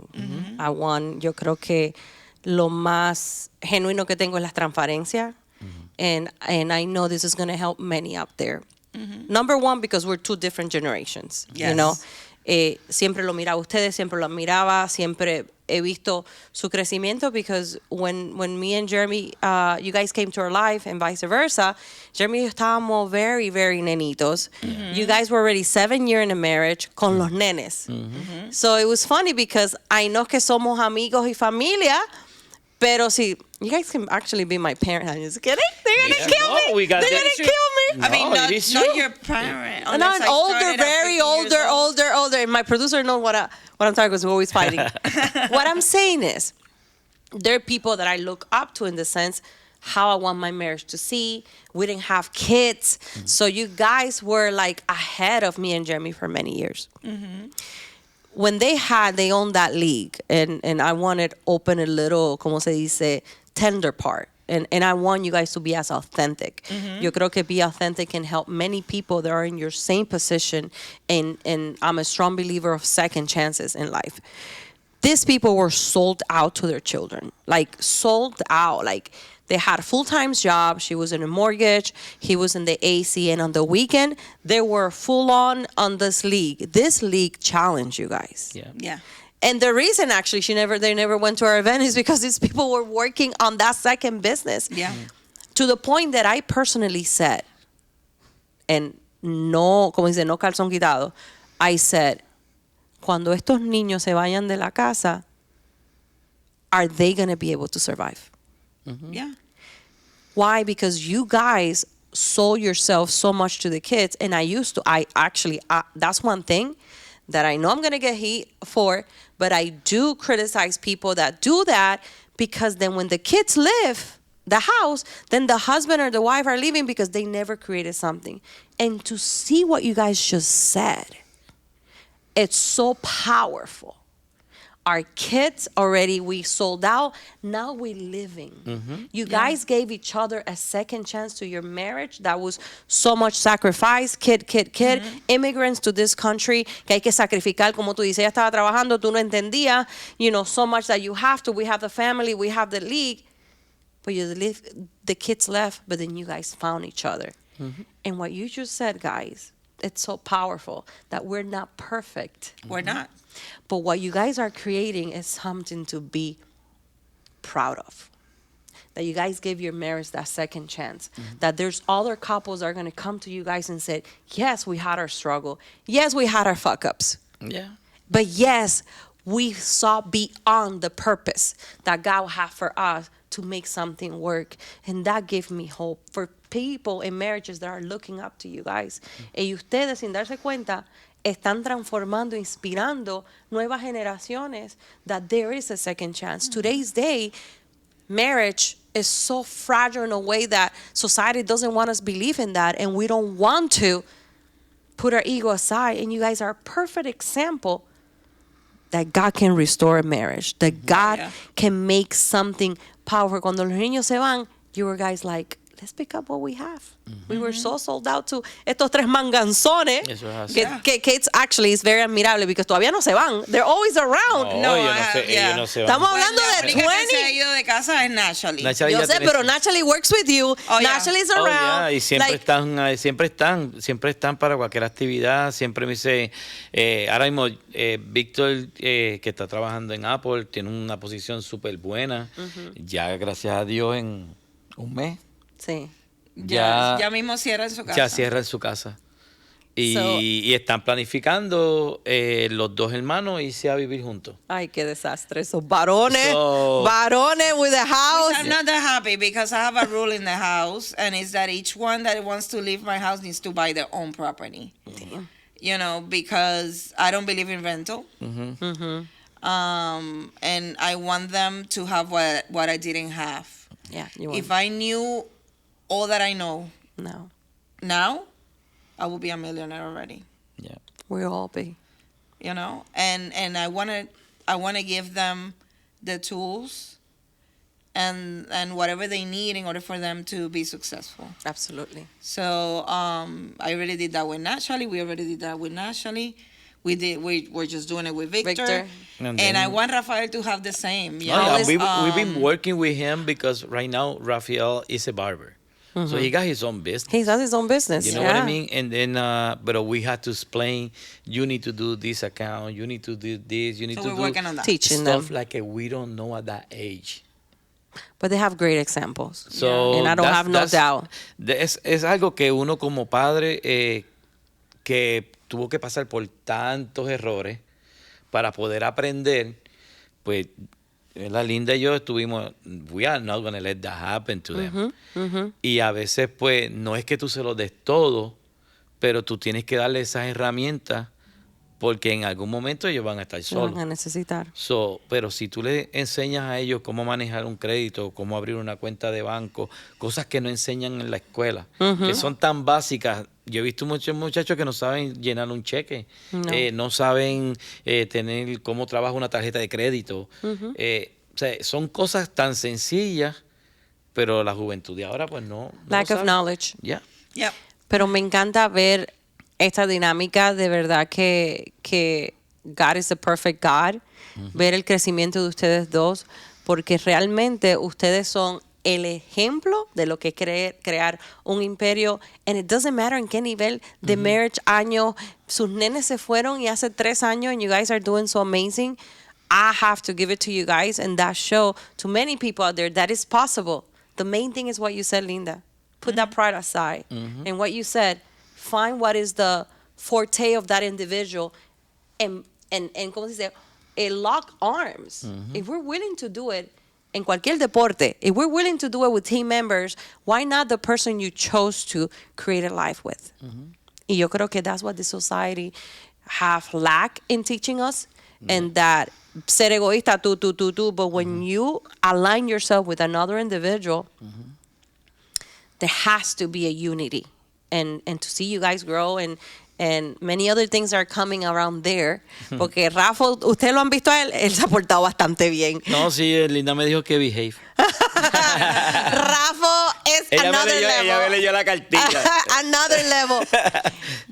Yo creo que lo más genuino que tengo es la transparencia. And I know this is going to help many out there. Number one, because we're two different generations. Yes. You know, siempre lo miraba a ustedes, siempre lo admiraba, siempre he visto su crecimiento, because when me and Jeremy, you guys came to our life and vice versa, Jeremy y yo estábamos very, very nenitos. You guys were already 7 years in a marriage con los nenes. So it was funny because I know que somos amigos y familia, pero si you guys can actually be my parents. I'm just kidding. They're gonna Yeah, kill no, me. we got They're that. gonna kill me. I mean, No, it is not true. your parent. And unless I'm I older, started at very 50 years older. And my producer knows what I'm talking about, because we're always fighting. What I'm saying is, there are people that I look up to in the sense how I want my marriage to see. We didn't have kids. So you guys were like ahead of me and Jeremy for many years. When they owned that league, and I wanted open a little, como se dice, tender part. and I want you guys to be as authentic. Yo creo que be authentic can help many people that are in your same position, and I'm a strong believer of second chances in life. These people were sold out to their children, like sold out. Like they had a full-time job. She was in a mortgage. He was in the AC. And on the weekend, they were full on this league. This league challenged you guys. Yeah. And the reason actually they never went to our event is because these people were working on that second business. Yeah. To the point that I personally said, and no, como dice, no calzón quitado, I said, cuando estos niños se vayan de la casa, are they going to be able to survive? Yeah. Why? Because you guys sold yourself so much to the kids. And I actually, that's one thing that I know I'm going to get heat for, but I do criticize people that do that, because then when the kids leave the house, then the husband or the wife are leaving because they never created something. And to see what you guys just said, it's so powerful. Our kids already, we sold out. Now we're living. You guys gave each other a second chance to your marriage. That was so much sacrifice. Kid. Immigrants to this country, que hay que sacrificar. Como tú dices, ella estaba trabajando, tú no entendías. You know, so much that you have to. We have the family, we have the league. But the kids left, but then you guys found each other. And what you just said, guys, it's so powerful that we're not perfect. We're not. But what you guys are creating is something to be proud of. That you guys give your marriage that second chance. That there's other couples that are going to come to you guys and say, yes, we had our struggle. Yes, we had our fuck ups. Yeah. But yes, we saw beyond the purpose that God had for us to make something work. And that gave me hope for people in marriages that are looking up to you guys. Y ustedes, sin darse cuenta, están transformando, inspirando nuevas generaciones that there is a second chance. Today's day, marriage is so fragile in a way that society doesn't want us believe in that, and we don't want to put our ego aside. And you guys are a perfect example that God can restore a marriage, that God can make something powerful. Cuando los niños se van, you were guys like, let's pick up what we have. We were so sold out to estos tres manganzones. Eso es así. Que it's actually is very admirable because todavía no se van. They're always around. No, ellos no se van. Estamos hablando La de única que 20. se ha ido de casa es Naturally. Naturally Yo ya sé, tiene- pero Naturally works with you. Oh, yeah. Naturally's Oh, around. yeah, y siempre Like, siempre están para cualquier actividad. Siempre me dice, ahora mismo Víctor, que está trabajando en Apple, tiene una posición súper buena. Ya, gracias a Dios, en un mes sí. Ya mismo cierra en su casa. ya cierra en su casa. Y, So- y están planificando los dos hermanos irse a vivir juntos. Ay, qué desastre. Esos varones, So- varones with a house. I'm not that happy because I have a rule in the house, and it's that each one that wants to leave my house needs to buy their own property. Damn. You know, because I don't believe in rental. And I want them to have what I didn't have. Yeah, you If want. I knew all that I know No, now, I would be a millionaire already. Yeah. we'll all be. You know, and I want to give them the tools and whatever they need in order for them to be successful. Absolutely. So I already did that with Naturally. We already did that with Naturally. We're just doing it with Victor. And And I then- want Rafael to have the same. You Oh, know? yeah, we've been working with him because right now Rafael is a barber. So he got his own business. He has his own business. You know what I mean? And then, but we had to explain, you need to do this account, you need to do this, you need So to we're do working on that. Teaching stuff them. like we don't know at that age. But they have great examples. So And I don't have no doubt. Es algo que uno como padre que tuvo que pasar por tantos errores para poder aprender, pues la Linda y yo estuvimos, we are not going to let that happen to them. Y a veces pues no es que tú se lo des todo, pero tú tienes que darle esas herramientas porque en algún momento ellos van a estar Lo solos. van a necesitar. Pero si tú le enseñas a ellos cómo manejar un crédito, cómo abrir una cuenta de banco, cosas que no enseñan en la escuela, que son tan básicas. Yo he visto muchos muchachos que no saben llenar un cheque, no saben tener cómo trabaja una tarjeta de crédito. O sea, son cosas tan sencillas, pero la juventud de ahora pues no Lack lo of sabe. knowledge. Yeah. Yep. Pero me encanta ver esta dinámica, de verdad que God is the perfect God. Ver el crecimiento de ustedes dos, porque realmente ustedes son el ejemplo de lo que es crear un imperio. And it doesn't matter en qué nivel de marriage, año, sus nenes se fueron y hace 3 años and you guys are doing so amazing. I have to give it to you guys and that show to many people out there that is possible. The main thing is what you said, Linda. Put that pride aside. And what you said, find what is the forte of that individual and ¿cómo se dice? Lock arms. If we're willing to do it en cualquier deporte, if we're willing to do it with team members, why not the person you chose to create a life with? Y yo creo que that's what the society have lacked in teaching us, and that ser egoísta, tú, but when you align yourself with another individual, there has to be a unity, and to see you guys grow and many other things are coming around there. Porque Rafa, ustedes lo han visto a él, él se ha portado bastante bien. No, sí, Linda me dijo que behave. Rafa es another level. Ella me leyó la cartilla. Another level.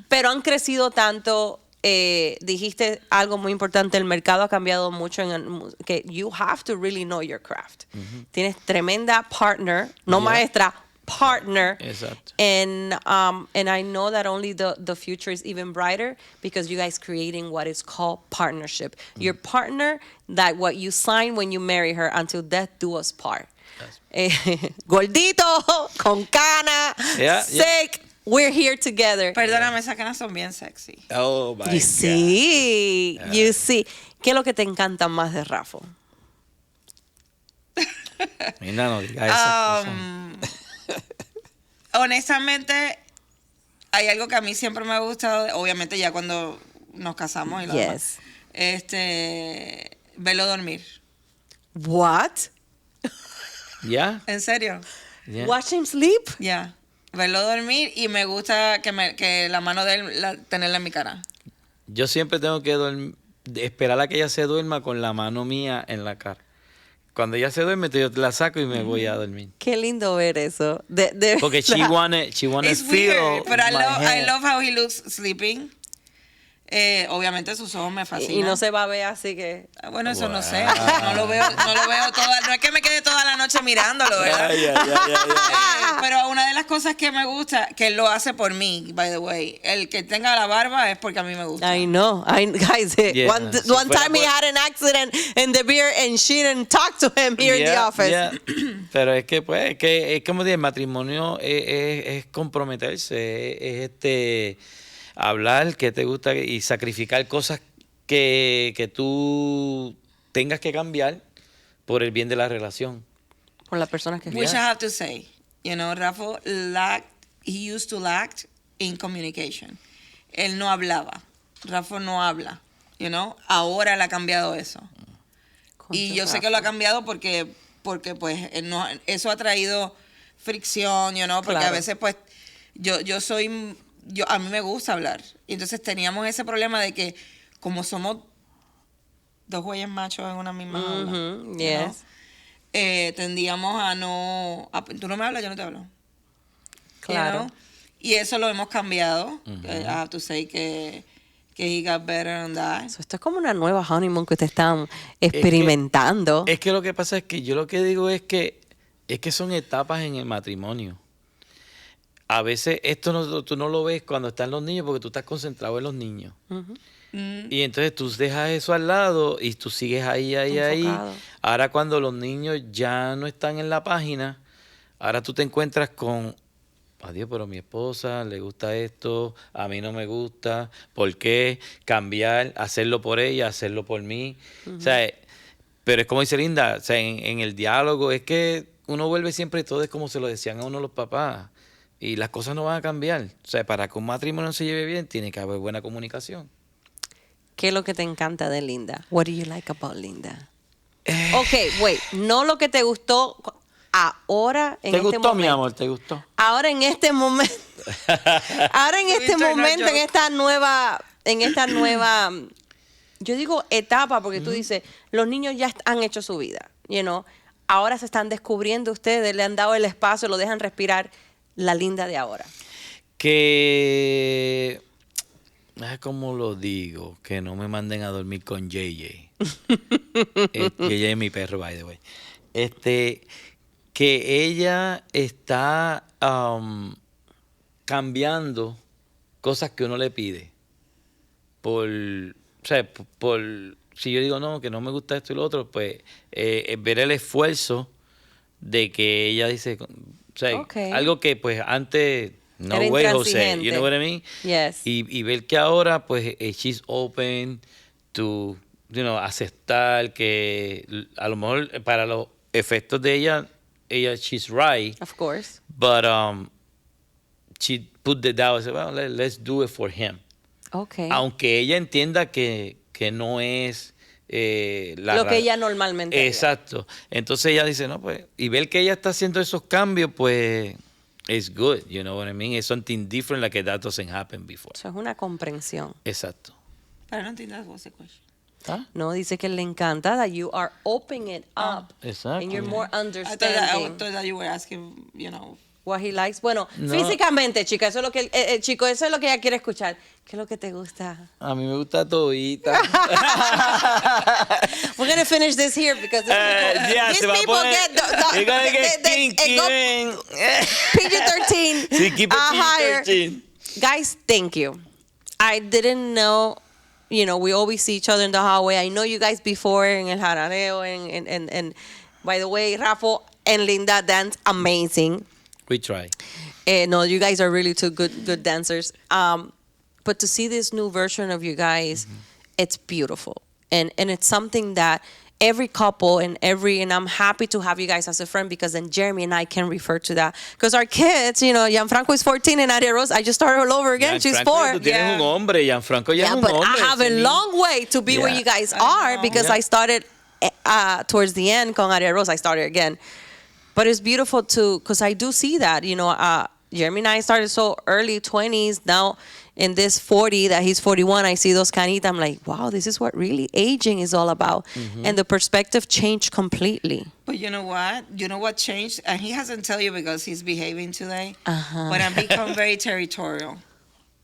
Pero han crecido tanto. Dijiste algo muy importante, el mercado ha cambiado mucho, que you have to really know your craft. Tienes tremenda partner, no maestra, partner. Exacto. And I know that only the future is even brighter because you guys creating what is called partnership. Your partner, that what you sign when you marry her, until death do us part. Gordito, con cana, sick. We're here together. Perdóname, esas canas son bien sexy. Oh, my You see, you see. ¿Qué es lo que te encanta más de Rafa? Linda, no digas esas cosas. Honestamente, hay algo que a mí siempre me ha gustado, obviamente ya cuando nos casamos y lo demás. Verlo dormir. What? ¿Ya? ¿En serio? Yeah. Watch him sleep? Ya. Verlo dormir y me gusta que la mano de él tenerla en mi cara. Yo siempre tengo que esperar a que ella se duerma con la mano mía en la cara. Cuando ella se duerme, yo la saco y me voy a dormir. Qué lindo ver eso. Porque she wanna It's feel weird, but I my love how he looks sleeping. Obviamente sus ojos me fascinan. Y no se va a ver así que... Bueno, eso no sé. No lo veo toda. No es que me quede toda la noche mirándolo, ¿verdad? Pero una de las cosas que me gusta, que él lo hace por mí, by the way. El que tenga la barba es porque a mí me gusta. I know. Guys, Yeah. one time he had an accident in the beer and she didn't talk to him here in the office. Yeah. Pero es que, pues, es como el matrimonio es comprometerse, es hablar que te gusta y sacrificar cosas que tú tengas que cambiar por el bien de la relación. Por las personas que... Which I have to say, Rafa he used to lack in communication. Él no hablaba. Rafa no habla, Ahora le ha cambiado eso. Y yo sé que lo ha cambiado porque pues eso ha traído fricción, porque Claro. a veces pues a mí me gusta hablar. Y entonces teníamos ese problema de que como somos dos güeyes machos en una misma jaula, yes. tendíamos a no... tú no me hablas, yo no te hablo. Claro. Y eso lo hemos cambiado. I have to say que he got better on that. So, esto es como una nueva honeymoon que ustedes están experimentando. Es que lo que pasa es que yo lo que digo es que son etapas en el matrimonio. A veces tú no lo ves cuando están los niños porque tú estás concentrado en los niños. Y entonces tú dejas eso al lado y tú sigues ahí. Enfocado. Ahora cuando los niños ya no están en la página, ahora tú te encuentras con, adiós, pero a mi esposa le gusta esto, a mí no me gusta, ¿por qué? Cambiar, hacerlo por ella, hacerlo por mí. O sea, pero es como dice Linda, o sea, en el diálogo es que uno vuelve siempre y todo es como se lo decían a uno los papás. Y las cosas no van a cambiar. O sea, para que un matrimonio se lleve bien, tiene que haber buena comunicación. ¿Qué es lo que te encanta de Linda? What do you like about Linda? Okay, wait. No lo que te gustó ahora en ¿Te este gustó, momento. mi amor? ¿Te gustó? Ahora en este momento. Ahora en este momento, en esta nueva, yo digo etapa, porque tú dices, los niños ya han hecho su vida, ahora se están descubriendo ustedes, le han dado el espacio, lo dejan respirar, la linda de ahora? Que, ¿cómo lo digo? Que no me manden a dormir con JJ. JJ es mi perro, by the way. Que ella está cambiando cosas que uno le pide. Si yo digo no, que no me gusta esto y lo otro, pues ver el esfuerzo de que ella dice, algo que pues antes no Era way, Jose, intransigente. you know what I mean? Yes. Y ver que ahora pues she's open to, aceptar que a lo mejor para los efectos de ella she's right, Of course. but she put the doubt, said, well, let's do it for him. Okay. Aunque ella entienda que no es Lo que ella normalmente haría. Exacto. Entonces ella dice, no, pues, y ver que ella está haciendo esos cambios, pues, it's good, you know what I mean? It's something different, like that doesn't happen before. Eso es una comprensión. Exacto. I don't think that was the question. ¿Ah? No, dice que le encanta that you are opening it up. Exacto. And you're more I understanding thought that you were asking, what he likes. Bueno, No. físicamente, chica, eso es lo que chico, eso es lo que ella quiere escuchar. ¿Qué es lo que te gusta? A mí me gusta todita. We're gonna finish this here because Yeah, these se va a people poner- get You're gonna get kinky, man. PG-13 Sí, keep it higher. PG-13. Guys, thank you. I didn't know, we always see each other in the hallway. I know you guys before en el jarareo and by the way, Rafa and Linda dance amazing. We try. No, you guys are really two good dancers. But to see this new version of you guys, it's beautiful. And it's something that every couple and I'm happy to have you guys as a friend because then Jeremy and I can refer to that. Because our kids, Gianfranco is 14 and Aria Rose, I just started all over again. She's 4. Tú tienes un hombre, Gianfranco ya es un But hombre. I have a ese long way to be where Yeah. you guys are because Yeah. I started towards the end con Aria Rose. I started again. But it's beautiful too because I do see that, Jeremy and I started so early 20s. Now in this 40 that he's 41, I see those canitas. I'm like, wow, this is what really aging is all about. And the perspective changed completely. But you know what? You know what changed? And he hasn't tell you because he's behaving today. Uh-huh. But I've become very territorial.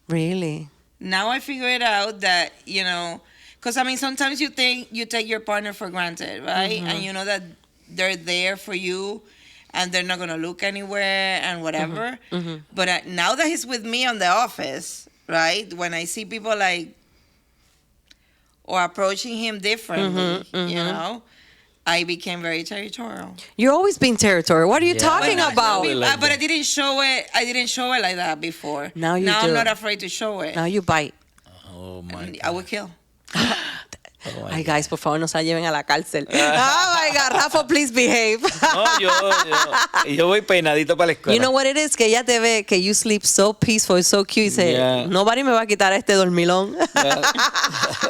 Really? Now I figure it out that, because sometimes you think you take your partner for granted, right? And you know that they're there for you and they're not going to look anywhere and whatever. But now that he's with me on the office, right? When I see people or approaching him differently, I became very territorial. You're always being territorial. What are you Yeah. talking But about? like But I that. didn't show it. I didn't show it like that before. Now you I'm do. not afraid to show it. Now you bite. Oh, my God. I would kill. Oh, my Ay, God. guys, por favor, no se la lleven a la cárcel. Oh, my God. Rafa, please behave. No, yo voy peinadito para la escuela. You know what it is? Que ella te ve que you sleep so peaceful, so cute. Y dice, Yeah. nobody me va a quitar este dormilón.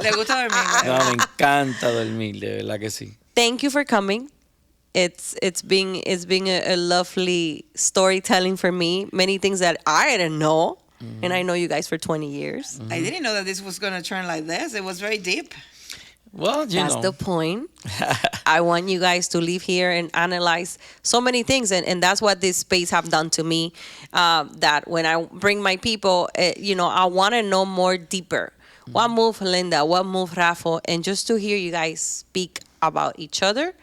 Le gusta dormir. No, me encanta dormir, de verdad que sí. Thank you for coming. It's been a lovely storytelling for me. Many things that I didn't know. And I know you guys for 20 years. I didn't know that this was going to turn like this. It was very deep. Well, That's the point. I want you guys to live here and analyze so many things. And that's what this space have done to me. That when I bring my people, I want to know more deeper. What moved Linda? What moved Rafa? And just to hear you guys speak about each other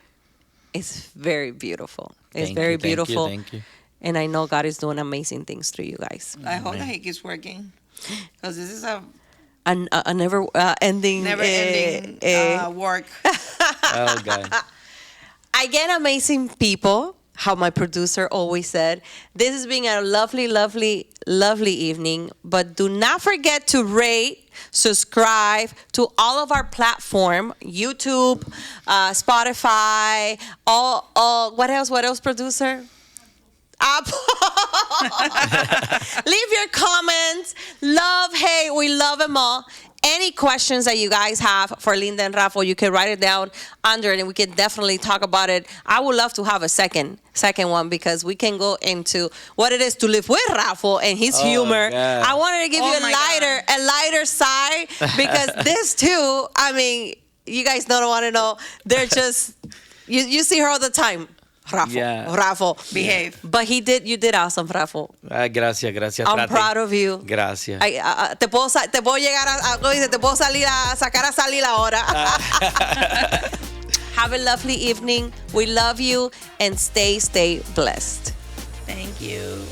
is very beautiful. It's Thank very you, thank you, beautiful. thank you. And I know God is doing amazing things through you guys. I hope that he keeps working. Because this is a And a never ending. never-ending work. Oh, God. Again, amazing people. How my producer always said, this has been a lovely, lovely, lovely evening. But do not forget to rate, subscribe to all of our platform, YouTube, Spotify, all. What else, producer? Apple. Leave your comments. Love, hate, we love them all. Any questions that you guys have for Linda and Rafa, you can write it down under it and we can definitely talk about it. I would love to have a second one because we can go into what it is to live with Rafa and his humor. God. I wanted to give you Oh, my a lighter side because this too, you guys don't want to know. They're just, you see her all the time. Rafa. Yeah. Rafa. Behave. But you did awesome, Rafa. Gracias, gracias. I'm Traten. proud of you. Gracias. Te puedo llegar te puedo sacar a salir ahora. Have a lovely evening. We love you and stay blessed. Thank you.